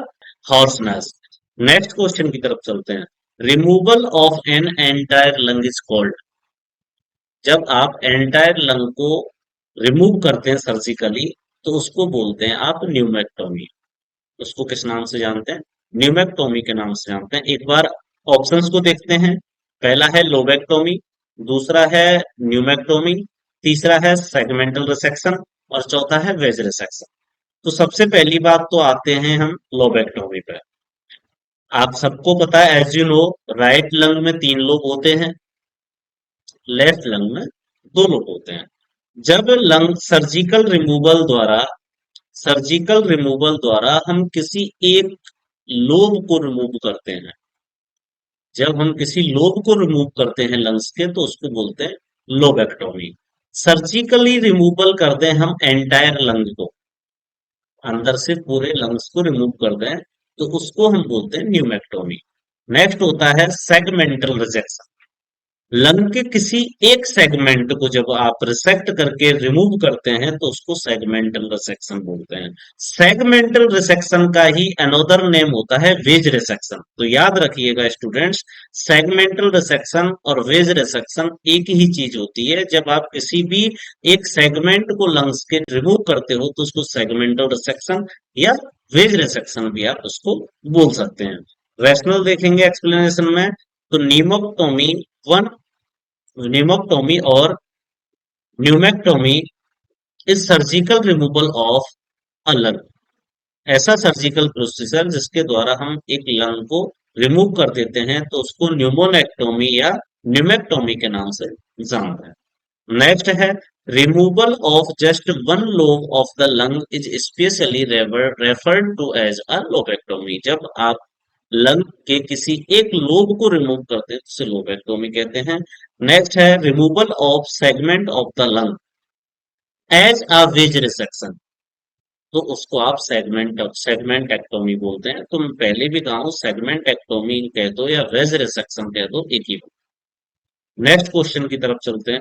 हॉर्सनेस। नेक्स्ट क्वेश्चन की तरफ चलते हैं। Removal of an entire lung is called, जब आप एंटायर लंग को रिमूव करते हैं सर्जिकली तो उसको बोलते हैं आप न्यूमेक्टोमी। उसको किस नाम से जानते हैं, न्यूमेक्टोमी के नाम से जानते हैं। एक बार ऑप्शंस को देखते हैं, पहला है लोबेक्टोमी, दूसरा है न्यूमेक्टोमी, तीसरा है सेगमेंटल रिसेक्शन, और चौथा है वेज रिसेक्शन। तो सबसे पहली बात तो आते हैं हम लोबेक्टोमी पे। आप सबको पता है as you know, right lung में 3 लोब होते हैं, लेफ्ट लंग में 2 लोब होते हैं। जब लंग सर्जिकल रिमूवल द्वारा हम किसी एक लोब को रिमूव करते हैं, जब हम किसी लोब को रिमूव करते हैं लंग्स के तो उसको बोलते हैं लोबेक्टोमी। सर्जिकली रिमूवल करते हैं हम एंटायर लंग को, अंदर से पूरे लंग्स को रिमूव कर दें तो उसको हम बोलते हैं न्यूमेक्टोमी। नेक्स्ट होता है सेगमेंटल रिजेक्शन, लंग के किसी एक सेगमेंट को जब आप रिसेक्ट करके रिमूव करते हैं तो उसको सेगमेंटल रिसेक्शन बोलते हैं। सेगमेंटल रिसेक्शन का ही अनदर नेम होता है वेज रिसेक्शन। तो याद रखिएगा स्टूडेंट्स, सेगमेंटल रिसेक्शन और वेज रिसेक्शन एक ही चीज होती है। जब आप किसी भी एक सेगमेंट को लंग्स के रिमूव करते हो तो उसको सेगमेंटल रिसेक्शन या वेज रिसेक्शन भी आप उसको बोल सकते हैं। रैशनल देखेंगे एक्सप्लेनेशन में, तो नीमोक्टोमी वन न्यूमेक्टोमी और pneumonectomy is surgical removal of a lung, ऐसा सर्जिकल प्रोसीजर जिसके द्वारा हम एक लंग को रिमूव कर देते हैं तो उसको न्यूमोनेक्टोमी या न्यूमेक्टोमी के नाम से जानते हैं। नेक्स्ट है removal of just one lobe of the lung is specially referred to as a lobectomy, जब आप लंग के किसी एक लोब को रिमूव करते हैं उसे लोबेक्टोमी कहते हैं। नेक्स्ट है removal of segment of the lung as a wedge resection, तो उसको आप सेगमेंटेक्टोमी बोलते हैं। तो मैं पहले भी कहा हूं, सेगमेंटेक्टोमी कह दो या वेज रिसेक्शन कह दो, एक ही बात। नेक्स्ट क्वेश्चन की तरफ चलते हैं।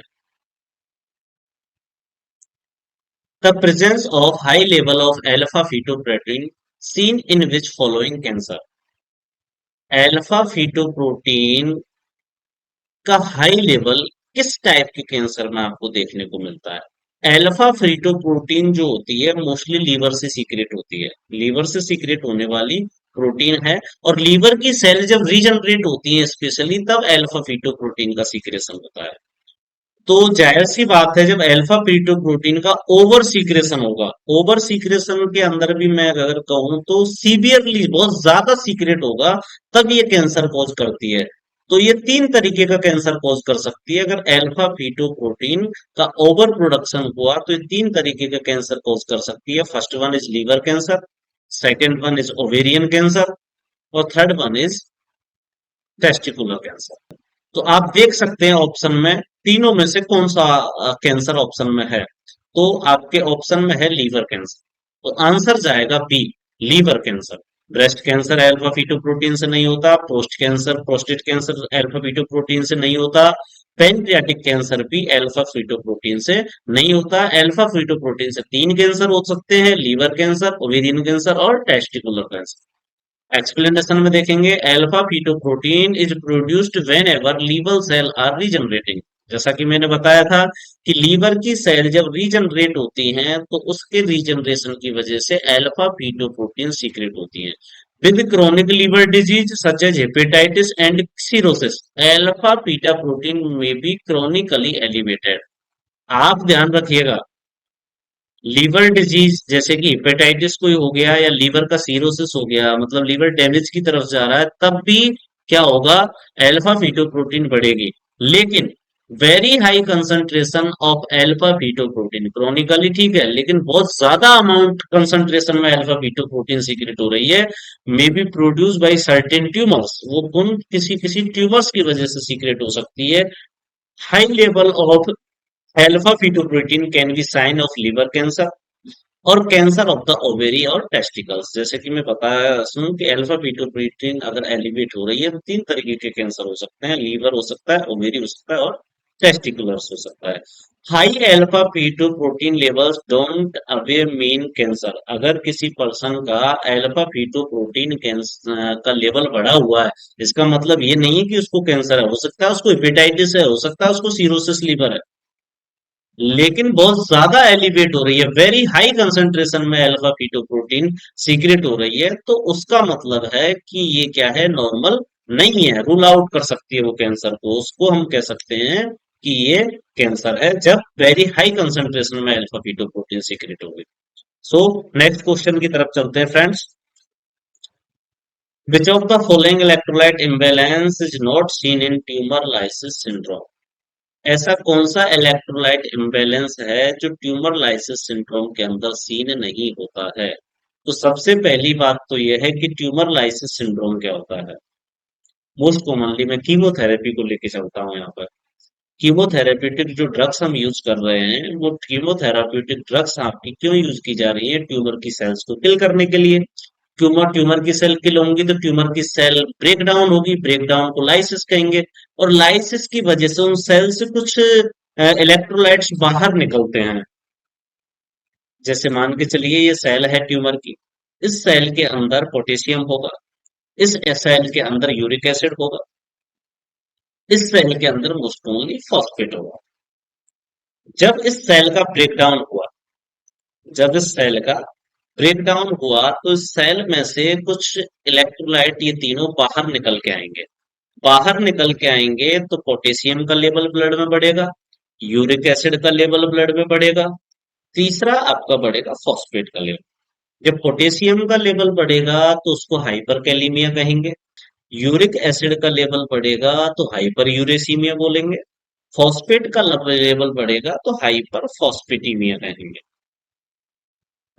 The presence of high level of alpha fetoprotein seen in which following cancer. Alpha fetoprotein का हाई लेवल किस टाइप के कैंसर में आपको देखने को मिलता है? एल्फा फीटोप्रोटीन जो होती है मोस्टली लीवर से सीक्रेट होती है, लीवर से सीक्रेट होने वाली प्रोटीन है। और लीवर की सेल जब रीजनरेट होती है स्पेशली, तब एल्फा फीटोप्रोटीन का सीक्रेशन होता है। तो जाहिर सी बात है, जब अल्फा प्रोटीन का ओवर सीक्रेशन होगा, ओवर सीक्रेशन के अंदर भी मैं अगर कहूं तो सीवियरली बहुत ज्यादा सीक्रेट होगा, तब ये कैंसर कॉज करती है। तो ये तीन तरीके का कैंसर कॉज कर सकती है। अगर अल्फा प्रोटीन का ओवर प्रोडक्शन हुआ तो ये तीन तरीके का कैंसर कॉज कर सकती है। First one is liver cancer, second one is ovarian cancer, और third one is testicular cancer. तो आप देख सकते हैं ऑप्शन में तीनों में से कौन सा कैंसर ऑप्शन में है। तो आपके ऑप्शन में है लीवर कैंसर, तो आंसर जाएगा B, liver cancer. Breast cancer alpha fetoprotein से नहीं होता, प्रोस्टेट कैंसर अल्फा फीटोप्रोटीन से नहीं होता, पेनक्रियाटिक कैंसर भी अल्फा फीटोप्रोटीन से नहीं होता। अल्फा फीटोप्रोटीन से तीन कैंसर हो सकते हैं, लीवर कैंसर, ओवेरियन कैंसर और टेस्टिकुलर कैंसर। एक्सप्लेनेशन में देखेंगे, alpha fetoprotein is produced whenever liver cell are regenerating. जैसा कि मैंने बताया था कि लीवर की सेल जब रीजनरेट होती हैं तो उसके रीजनरेशन की वजह से अल्फा फीटोप्रोटीन सीक्रेट होती हैं। With chronic liver disease such as hepatitis and cirrhosis, alpha beta protein में बी क्रोनिकली एलिवेटेड। आप ध्यान रखिएगा, लीवर डिजीज जैसे कि हेपेटाइटिस कोई हो गया या लीवर का सीरोसिस हो गया, मतलब लीवर डैमेज की तरफ जा रहा है, तब भी क्या होगा, अल्फा फीटोप्रोटीन बढ़ेगी। लेकिन very high concentration of alpha fetoprotein chronically ठीक है, लेकिन बहुत ज्यादा अमाउंट कंसंट्रेशन में अल्फा फीटोप्रोटीन सीक्रेट हो रही है, may be produce by certain tumours, वो कौन किसी किसी ट्यूमर्स की वजह से सीक्रेट हो सकती है। High level of alpha fetoprotein can be sign of liver cancer और कैंसर ऑफ द ओवेरी और टेस्टिकल्स। जैसे कि मैं बताया सुन कि अल्फा फीटोप्रोटीन अगर एलिवेट हो रही है तो तीन तरीके के कैंसर हो सकते हैं, लीवर हो सकता है, ओवेरी हो सकता है और टेस्टिकुलर्स हो सकता है। High alpha fetoprotein levels don't aware mean cancer. अगर किसी पर्सन का अल्फा फीटोप्रोटीन का लेवल बढ़ा हुआ है, इसका मतलब ये नहीं है कि उसको कैंसर है। हो सकता है उसको हेपेटाइटिस है, हो सकता है उसको सीरोसिस लीवर है, लेकिन बहुत ज्यादा एलिवेट हो रही है, वेरी हाई कंसंट्रेशन में अल्फा फीटोप्रोटीन सीक्रेट हो रही है, तो उसका मतलब है कि ये क्या है, नॉर्मल नहीं है, रूल आउट कर सकती है वो कैंसर को। उसको हम कह सकते हैं कि ये कैंसर है जब वेरी हाई कंसंट्रेशन में अल्फा फीटोप्रोटीन सीक्रेट हो गई। सो नेक्स्ट क्वेश्चन की तरफ चलते हैं friends. Which of the following electrolyte imbalance is not seen in tumour lysis syndrome. ऐसा कौन सा इलेक्ट्रोलाइट इम्बैलेंस है जो ट्यूमर लाइसिस सिंड्रोम के अंदर सीन नहीं होता है? तो सबसे पहली बात तो यह है कि ट्यूमर लाइसिस सिंड्रोम क्या होता है। मोस्ट कॉमनली मैं कीमोथेरेपी को लेके चलता हूँ यहाँ पर। कीमोथेरेप्यूटिक जो ड्रग्स हम यूज कर रहे हैं, वो कीमोथेरेप्यूटिक ड्रग्स आपकी क्यों यूज की जा रही है? ट्यूमर की सेल्स को किल करने के लिए। ट्यूमर की सेल किल होंगी तो ट्यूमर की सेल ब्रेक डाउन होगी, ब्रेक डाउन को लाइसिस कहेंगे। और लाइसिस की वजह से उन सेल से कुछ इलेक्ट्रोलाइट्स बाहर निकलते हैं। जैसे मान के चलिए ये सेल है ट्यूमर की, इस सेल के अंदर पोटेशियम होगा, इस सेल के अंदर यूरिक एसिड होगा, इस सेल के अंदर मोस्ट ओनली फॉस्फेट होगा। जब इस सेल का ब्रेकडाउन हुआ, जब इस सेल का ब्रेकडाउन हुआ तो इस सेल में से कुछ इलेक्ट्रोलाइट ये तीनों बाहर निकल के आएंगे। बाहर निकल के आएंगे तो पोटेशियम का लेवल ब्लड में बढ़ेगा, यूरिक एसिड का लेवल ब्लड में बढ़ेगा, तीसरा आपका बढ़ेगा फॉस्फेट का लेवल। जब पोटेशियम का लेवल बढ़ेगा तो उसको हाइपरकैलेमिया कहेंगे, यूरिक एसिड का लेवल बढ़ेगा तो हाइपर यूरेसीमिया बोलेंगे, फॉस्फेट का लेवल बढ़ेगा तो हाइपर फॉस्फेटीमिया कहेंगे।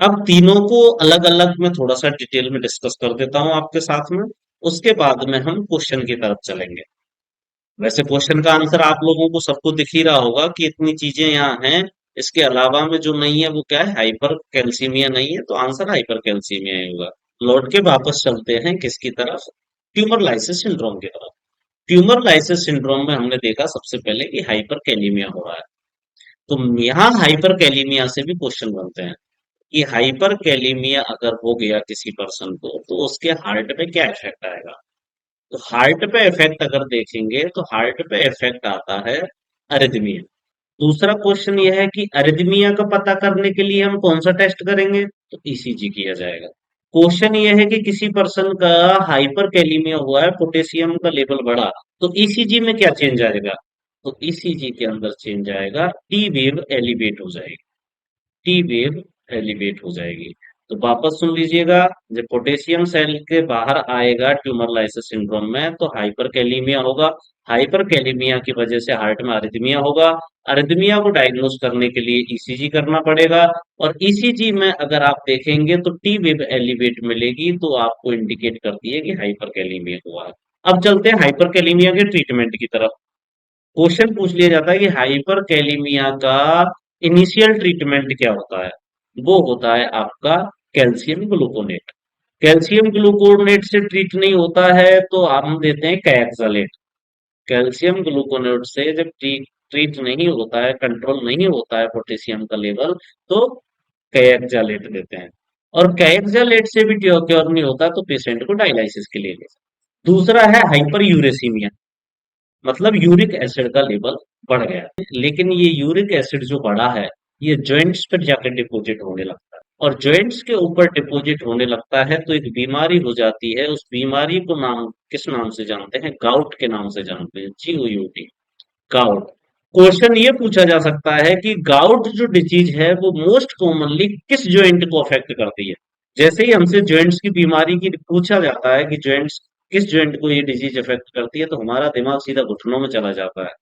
अब तीनों को अलग अलग मैं थोड़ा सा डिटेल में डिस्कस कर देता हूं आपके साथ में, उसके बाद में हम क्वेश्चन की तरफ चलेंगे। वैसे क्वेश्चन का आंसर आप लोगों को सबको दिख ही रहा होगा कि इतनी चीजें यहाँ हैं, इसके अलावा में जो नहीं है वो क्या है, हाइपर कैल्सीमिया नहीं है, तो आंसर हाइपर कैल्सीमिया ही होगा। लौट के वापस चलते हैं किसकी तरफ, ट्यूमर लाइसिस सिंड्रोम की तरफ। ट्यूमर लाइसिस सिंड्रोम में हमने देखा सबसे पहले कि हाइपर कैलीमिया हो रहा है। तो यहाँ हाइपर कैलीमिया से भी क्वेश्चन बनते हैं कि हाइपर कैलीमिया अगर हो गया किसी पर्सन को तो उसके हार्ट पे क्या इफेक्ट आएगा। तो हार्ट पे इफेक्ट अगर देखेंगे तो हार्ट पे इफेक्ट आता है अरिथमिया। दूसरा क्वेश्चन यह है कि अरिथमिया का पता करने के लिए हम कौन सा टेस्ट करेंगे, तो ईसीजी किया जाएगा। क्वेश्चन यह है कि किसी पर्सन का हाइपर कैलीमिया हुआ है, पोटेशियम का लेवल बढ़ा, तो ईसीजी में क्या चेंज आएगा, तो ईसीजी के अंदर चेंज आएगा, टी वेव एलिवेट हो जाएगी, टी वेव एलिवेट हो जाएगी। तो वापस सुन लीजिएगा, जब पोटेशियम सेल के बाहर आएगा ट्यूमर लाइसिस सिंड्रोम में तो हाइपर कैलीमिया होगा। हाइपर कैलीमिया की वजह से हार्ट में अरिथमिया होगा। अरिथमिया को डायग्नोज करने के लिए ईसीजी करना पड़ेगा, और ईसीजी में अगर आप देखेंगे तो टी वेव एलिवेट मिलेगी, तो आपको इंडिकेट करती है कि हाइपर कैलीमिया हुआ है। अब चलते हैं हाइपर कैलीमिया के ट्रीटमेंट की तरफ। क्वेश्चन पूछ लिया जाता है कि हाइपर कैलीमिया का इनिशियल ट्रीटमेंट क्या होता है। वो होता है आपका कैल्शियम ग्लूकोनेट। कैल्शियम ग्लूकोनेट से ट्रीट नहीं होता है तो हम देते हैं कैक्सलेट। कैल्शियम ग्लूकोनेट से जब ट्रीट नहीं होता है, कंट्रोल नहीं होता है पोटेशियम का लेवल, तो कैक्सलेट देते हैं। और कैक्सलेट से भी क्योर नहीं होता तो पेशेंट को डायलिसिस के लिए ले। दूसरा है हाइपर यूरेसीमिया, मतलब यूरिक एसिड का लेवल बढ़ गया है। लेकिन ये यूरिक एसिड जो बढ़ा है, ये जॉइंट्स पर जाकर डिपॉजिट होने लगता है, और जॉइंट्स के ऊपर डिपॉजिट होने लगता है तो एक बीमारी हो जाती है। उस बीमारी को नाम किस नाम से जानते हैं, गाउट के नाम से जानते हैं, GOUT, गाउट। क्वेश्चन ये पूछा जा सकता है कि गाउट जो डिजीज है वो मोस्ट कॉमनली किस जॉइंट को अफेक्ट करती है। जैसे ही हमसे जॉइंट्स की बीमारी की पूछा जाता है कि जॉइंट्स किस जॉइंट को ये डिजीज अफेक्ट करती है, तो हमारा दिमाग सीधा घुटनों में चला जाता है।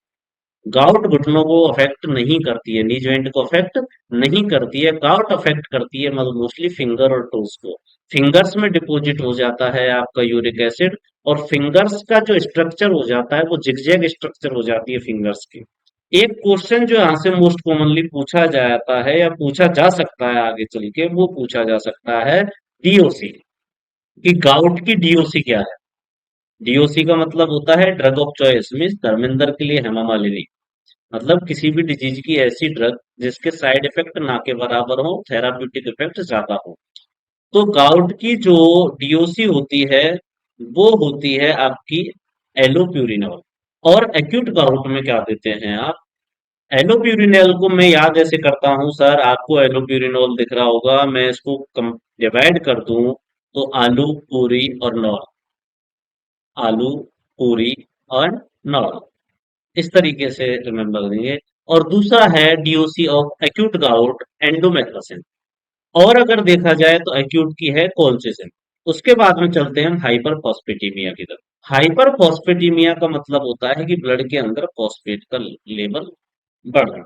गाउट घुटनों को अफेक्ट नहीं करती है, नी जॉइंट को अफेक्ट नहीं करती है। गाउट अफेक्ट करती है मतलब मोस्टली फिंगर और टोस को। फिंगर्स में डिपॉजिट हो जाता है आपका यूरिक एसिड, और फिंगर्स का जो स्ट्रक्चर हो जाता है वो जिगजैग स्ट्रक्चर हो जाती है फिंगर्स की। एक क्वेश्चन जो यहाँ से मोस्ट कॉमनली पूछा जाता है या पूछा जा सकता है आगे चल के, वो पूछा जा सकता है डीओसी, कि गाउट की डीओसी क्या है। डीओसी का मतलब होता है drug of choice, means Dharmendra के लिए हेमा मालिनी। मतलब किसी भी डिजीज की ऐसी ड्रग जिसके साइड इफेक्ट ना के बराबर हो, थेराप्यूटिक इफेक्ट ज्यादा हो। तो गाउट की जो डीओसी होती है वो होती है आपकी एलोप्यूरिनॉल। और एक्यूट गाउट में क्या देते हैं आप, एलोप्यूरिनॉल को मैं याद ऐसे करता हूँ सर, आपको एलोप्यूरिनॉल दिख रहा होगा, मैं इसको डिवाइड कर दूं तो आलू पूरी और नॉल, आलू पूरी और नॉल, इस तरीके से रिमेम्बर देंगे। और दूसरा है डीओसी ऑफ एक्यूट गाउट एंडोमेट्रासिन। और अगर देखा जाए तो एक्यूट की है कोल्चिसिन। उसके बाद में चलते हैं हाइपर फॉस्फेटीमिया की तरफ। हाइपर फॉस्फेटीमिया का मतलब होता है कि ब्लड के अंदर फॉस्फेट का लेवल बढ़ रहा है।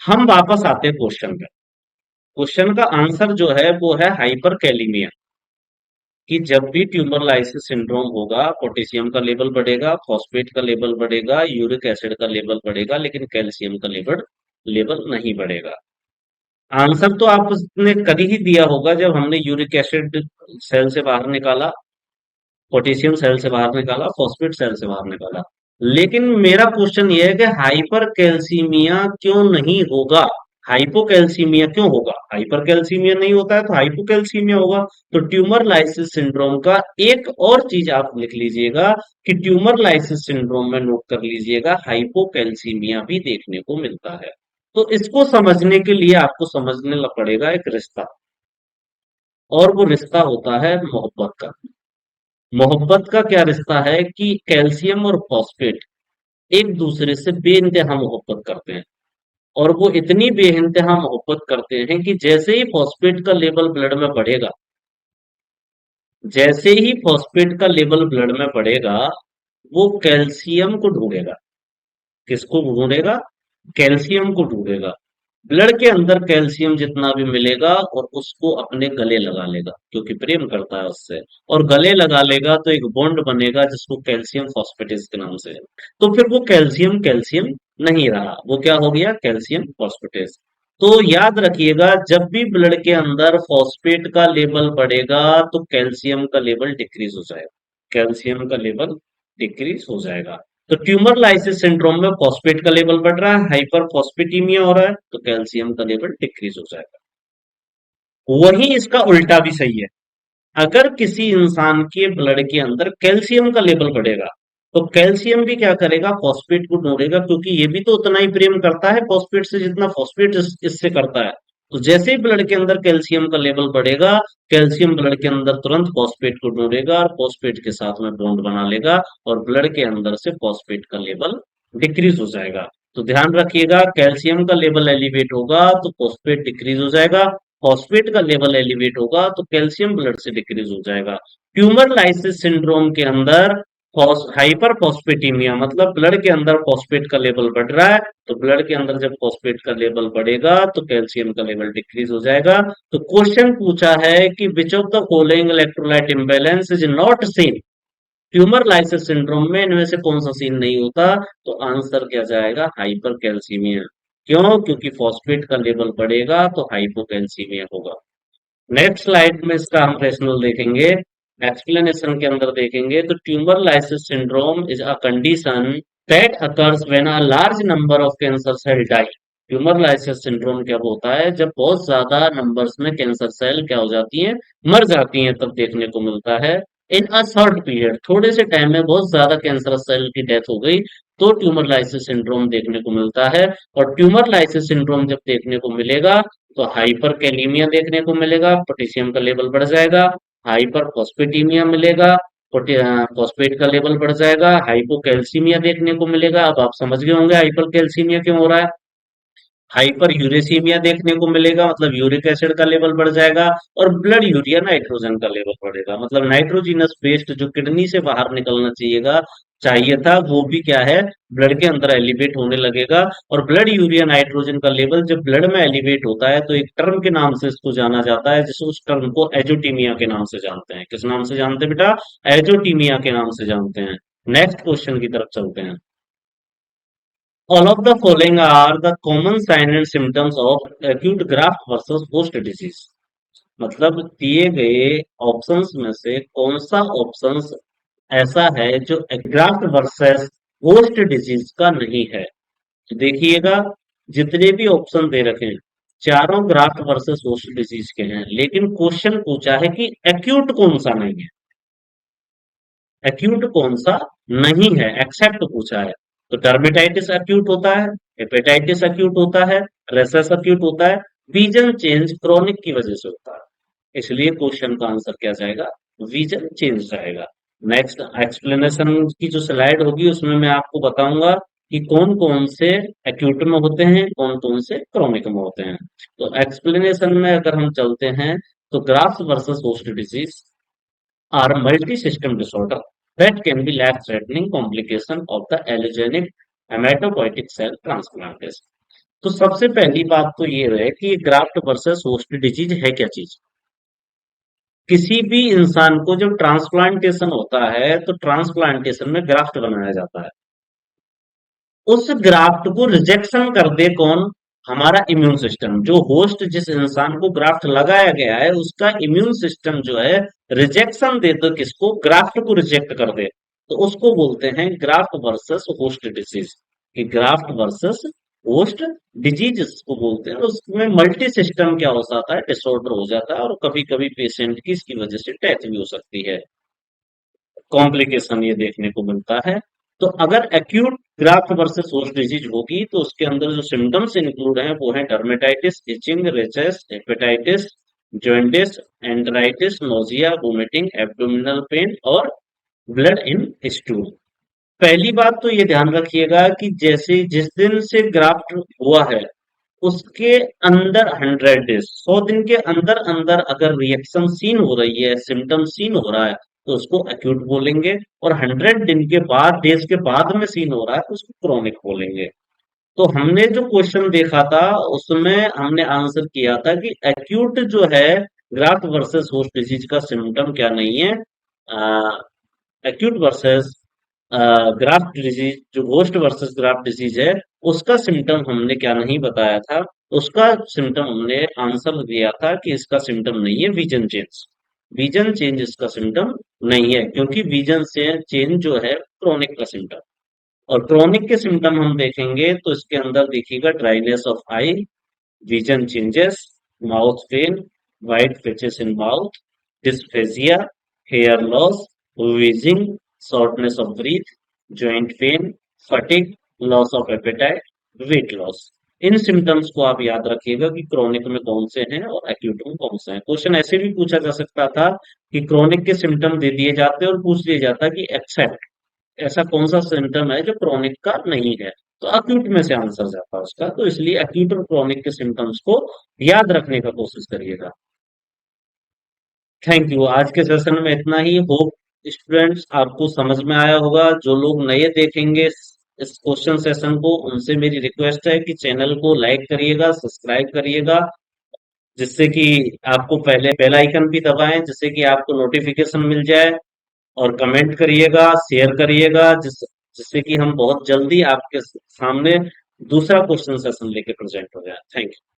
हम वापस आते हैं क्वेश्चन पे। क्वेश्चन का आंसर जो है वो है हाइपर कैलीमिया, कि जब भी ट्यूमर लाइसिस सिंड्रोम होगा पोटेशियम का लेवल बढ़ेगा, फॉस्फेट का लेवल बढ़ेगा, यूरिक एसिड का लेवल बढ़ेगा, लेकिन कैल्शियम का लेवल लेवल नहीं बढ़ेगा। आंसर तो आपने कर ही दिया होगा जब हमने यूरिक एसिड सेल से बाहर निकाला, पोटेशियम सेल से बाहर निकाला, फॉस्फेट सेल से बाहर निकाला। लेकिन मेरा क्वेश्चन ये है कि हाइपर कैल्सीमिया क्यों नहीं होगा, हाइपोकैल्सीमिया क्यों होगा। हाइपर कैल्सीमिया नहीं होता है तो हाइपोकैल्सीमिया होगा। तो ट्यूमर लाइसिस सिंड्रोम का एक और चीज आप लिख लीजिएगा कि ट्यूमर लाइसिस सिंड्रोम में नोट कर लीजिएगा हाइपोकैल्सीमिया भी देखने को मिलता है। तो इसको समझने के लिए आपको समझने पड़ेगा एक रिश्ता, और वो रिश्ता होता है मोहब्बत का। मोहब्बत का क्या रिश्ता है कि कैल्शियम और फॉस्फेट एक दूसरे से बेइंतहा मोहब्बत करते हैं, और वो इतनी बेइंतहा मोहब्बत करते हैं कि जैसे ही फॉस्फेट का लेवल ब्लड में बढ़ेगा, जैसे ही फॉस्फेट का लेवल ब्लड में बढ़ेगा, वो कैल्शियम को ढूंढेगा। किसको ढूंढेगा, कैल्शियम को ढूंढेगा। ब्लड के अंदर कैल्शियम जितना भी मिलेगा और उसको अपने गले लगा लेगा क्योंकि प्रेम करता है उससे, और गले लगा लेगा तो एक बॉन्ड बनेगा जिसको कैल्शियम फॉस्फेटेज के नाम से, तो फिर वो कैल्शियम कैल्शियम नहीं रहा, वो क्या हो गया, कैल्शियम फॉस्फेटेज। तो याद रखिएगा, जब भी ब्लड के अंदर फॉस्फेट का लेवल बढ़ेगा तो कैल्शियम का लेवल डिक्रीज हो जाएगा, कैल्शियम का लेवल डिक्रीज हो जाएगा। तो ट्यूमर लाइसिस सिंड्रोम में फॉस्फेट का लेवल बढ़ रहा है, हाइपर फॉस्फेटीमिया हो रहा है, तो कैल्शियम का लेवल डिक्रीज हो जाएगा। वहीं इसका उल्टा भी सही है। अगर किसी इंसान के ब्लड के अंदर कैल्शियम का लेवल बढ़ेगा तो कैल्शियम भी क्या करेगा, फॉस्फेट को ढूंढेगा, क्योंकि ये भी तो उतना ही प्रेम करता है फॉस्फेट से जितना फॉस्फेट इससे करता है। तो जैसे ही ब्लड के अंदर कैल्शियम का लेवल बढ़ेगा, कैल्शियम ब्लड के अंदर तुरंत फॉस्फेट को ढूंढेगा और फॉस्फेट के साथ में बॉन्ड बना लेगा, और ब्लड के अंदर से फॉस्फेट का लेवल डिक्रीज हो जाएगा। तो ध्यान रखिएगा, कैल्शियम का लेवल एलिवेट होगा तो फॉस्फेट डिक्रीज हो जाएगा, फॉस्फेट का लेवल एलिवेट होगा तो कैल्शियम ब्लड से डिक्रीज हो जाएगा। ट्यूमर लाइसिस सिंड्रोम के अंदर हाइपर फॉस्फेटीमिया मतलब ब्लड के अंदर फॉस्फेट का लेवल बढ़ रहा है, तो ब्लड के अंदर जब फॉस्फेट का लेवल बढ़ेगा तो कैल्शियम का लेवल डिक्रीज हो जाएगा। तो क्वेश्चन पूछा है कि which of the following electrolyte imbalance is not same, tumour lysis syndrome में इनमें से कौन सा सीन नहीं होता, तो आंसर क्या जाएगा, हाइपर कैल्सीमिया। क्यों, क्योंकि फॉस्फेट का लेवल बढ़ेगा तो हाइपोकैल्सीमिया होगा। नेक्स्ट स्लाइड में इसका हम रैशनल देखेंगे, एक्सप्लेनेशन के अंदर देखेंगे। तो tumour lysis syndrome is a condition that occurs when a large number of cancer cell die. Tumour lysis syndrome क्या होता है, जब बहुत ज्यादा नंबर्स में कैंसर सेल क्या हो जाती हैं, मर जाती हैं, तब देखने को मिलता है। इन अ शॉर्ट पीरियड, थोड़े से टाइम में बहुत ज्यादा कैंसर सेल की डेथ हो गई, तो ट्यूमर लाइसिस सिंड्रोम देखने को मिलता है। और ट्यूमर लाइसिस सिंड्रोम जब देखने को मिलेगा तो हाइपर कैलीमिया देखने को मिलेगा, पोटेशियम का लेवल बढ़ जाएगा, हाइपर फॉस्फेटीमिया मिलेगा, फॉस्फेट का लेवल बढ़ जाएगा, हाइपोकैल्सीमिया देखने को मिलेगा। अब आप समझ गए होंगे हाइपर कैल्सीमिया क्यों हो रहा है। हाइपर यूरेसीमिया देखने को मिलेगा, मतलब यूरिक एसिड का लेवल बढ़ जाएगा, और ब्लड यूरिया नाइट्रोजन का लेवल बढ़ेगा, मतलब नाइट्रोजिनस वेस्ट जो किडनी से बाहर निकलना चाहिए था वो भी क्या है, ब्लड के अंदर एलिवेट होने लगेगा। और ब्लड यूरिया नाइट्रोजन का लेवल जब ब्लड में एलिवेट होता है तो एक टर्म के नाम से इसको जाना जाता है, जिस उस टर्म को एजोटीमिया के नाम से जानते हैं। किस नाम से जानते हैं बेटा, एजोटीमिया के नाम से जानते हैं। नेक्स्ट क्वेश्चन की तरफ चलते हैं। All of the following are the common signs and symptoms of acute graft versus host disease। मतलब दिए गए ऑप्शंस में से कौन सा ऑप्शंस ऐसा है जो ग्राफ्ट वर्सेस होस्ट डिजीज का नहीं है। तो देखिएगा, जितने भी ऑप्शन दे रखे हैं चारों ग्राफ्ट वर्सेस होस्ट डिजीज के हैं, लेकिन क्वेश्चन पूछा है कि एक्यूट कौन सा नहीं है, एक्यूट कौन सा नहीं है, एक्सेप्ट पूछा है। तो डर्मेटाइटिस एक्यूट होता है, हेपेटाइटिस एक्यूट होता है, रेसस एक्यूट होता है, विजन चेंज क्रोनिक की वजह से होता है। इसलिए क्वेश्चन का आंसर क्या जाएगा, विजन चेंज जाएगा। नेक्स्ट एक्सप्लेनेशन की जो स्लाइड होगी उसमें मैं आपको बताऊंगा कि कौन कौन से एक्यूट में होते हैं, कौन कौन से क्रोनिक में होते हैं। तो एक्सप्लेनेशन में अगर हम चलते हैं, तो graft versus host disease are multi-system disorder that can be life-threatening complication of the allogenic hematopoietic cell transplantation। तो सबसे पहली बात तो ये है कि ग्राफ्ट वर्सेस होस्ट डिजीज है क्या चीज। किसी भी इंसान को जब ट्रांसप्लांटेशन होता है तो ट्रांसप्लांटेशन में ग्राफ्ट बनाया जाता है, उस ग्राफ्ट को रिजेक्शन कर दे कौन, हमारा इम्यून सिस्टम। जो होस्ट जिस इंसान को ग्राफ्ट लगाया गया है उसका इम्यून सिस्टम जो है रिजेक्शन दे दो, किसको, ग्राफ्ट को रिजेक्ट कर दे, तो उसको बोलते हैं ग्राफ्ट वर्सेस होस्ट डिजीज। कि ग्राफ्ट वर्सेस होस्ट डिजीज इसको बोलते हैं। उसमें मल्टी सिस्टम क्या हो जाता है, डिसऑर्डर हो जाता है, और कभी कभी पेशेंट की इसकी वजह से डेथ भी हो सकती है, कॉम्प्लिकेशन ये देखने को मिलता है। तो अगर acute graft versus host disease होगी तो उसके अंदर जो सिम्टम्स इंक्लूड हैं वो है dermatitis, itching, rashes, hepatitis, jaundice, enteritis, nausea, vomiting, abdominal pain और ब्लड इन स्टूल। पहली बात तो ये ध्यान रखिएगा कि जैसे जिस दिन से ग्राफ्ट हुआ है उसके अंदर 100 डेज, 100 दिन के अंदर अंदर अगर रिएक्शन सीन हो रही है, सिम्टम सीन हो रहा है, तो उसको एक्यूट बोलेंगे। और 100 दिन के बाद, डेज के बाद में सीन हो रहा है तो उसको क्रोनिक बोलेंगे। तो हमने जो क्वेश्चन देखा था उसमें हमने आंसर किया था कि एक्यूट जो है ग्राफ्ट वर्सेस होस्ट डिजीज का सिम्टम क्या नहीं है, एक्यूट वर्सेस ग्राफ्ट डिजीज, जो होस्ट वर्सेस ग्राफ्ट डिजीज है, उसका सिम्टम हमने क्या नहीं बताया था। उसका सिम्टम हमने आंसर दिया था कि इसका सिम्टम नहीं है विजन चेंज। विजन चेंज इसका सिम्टम नहीं है, क्योंकि विजन से चेंज जो है क्रोनिक का सिम्टम। और क्रोनिक के सिम्टम हम देखेंगे तो इसके अंदर देखिएगा dryness of eye, vision changes, mouth pain, white patches in mouth, dysphagia, hair loss, wheezing, shortness of breath, joint pain, fatigue, loss of appetite, weight loss. इन सिम्टम्स को आप याद रखिएगा कि क्रोनिक में कौन से हैं और एक्यूट में कौन से हैं। क्वेश्चन ऐसे भी पूछा जा सकता था कि क्रोनिक के सिम्टम दे दिए जाते और पूछ दिया जाता कि एक्सेप्ट ऐसा कौन सा सिम्टम है जो क्रोनिक का नहीं है, तो अक्यूट में से आंसर जाता है उसका। तो इसलिए अक्यूट और क्रोनिक के सिम्टम्स को याद रखने का कोशिश करिएगा। Thank you. आज के सेशन में इतना ही। होप स्टूडेंट्स आपको समझ में आया होगा। जो लोग नए देखेंगे इस क्वेश्चन सेशन को, उनसे मेरी रिक्वेस्ट है कि चैनल को लाइक करिएगा, सब्सक्राइब करिएगा, जिससे कि आपको पहले बेल आइकन भी दबाएं जिससे कि आपको नोटिफिकेशन मिल जाए। और कमेंट करिएगा, शेयर करिएगा, जिससे कि हम बहुत जल्दी आपके सामने दूसरा क्वेश्चन सेशन लेके प्रेजेंट हो जाए। Thank you.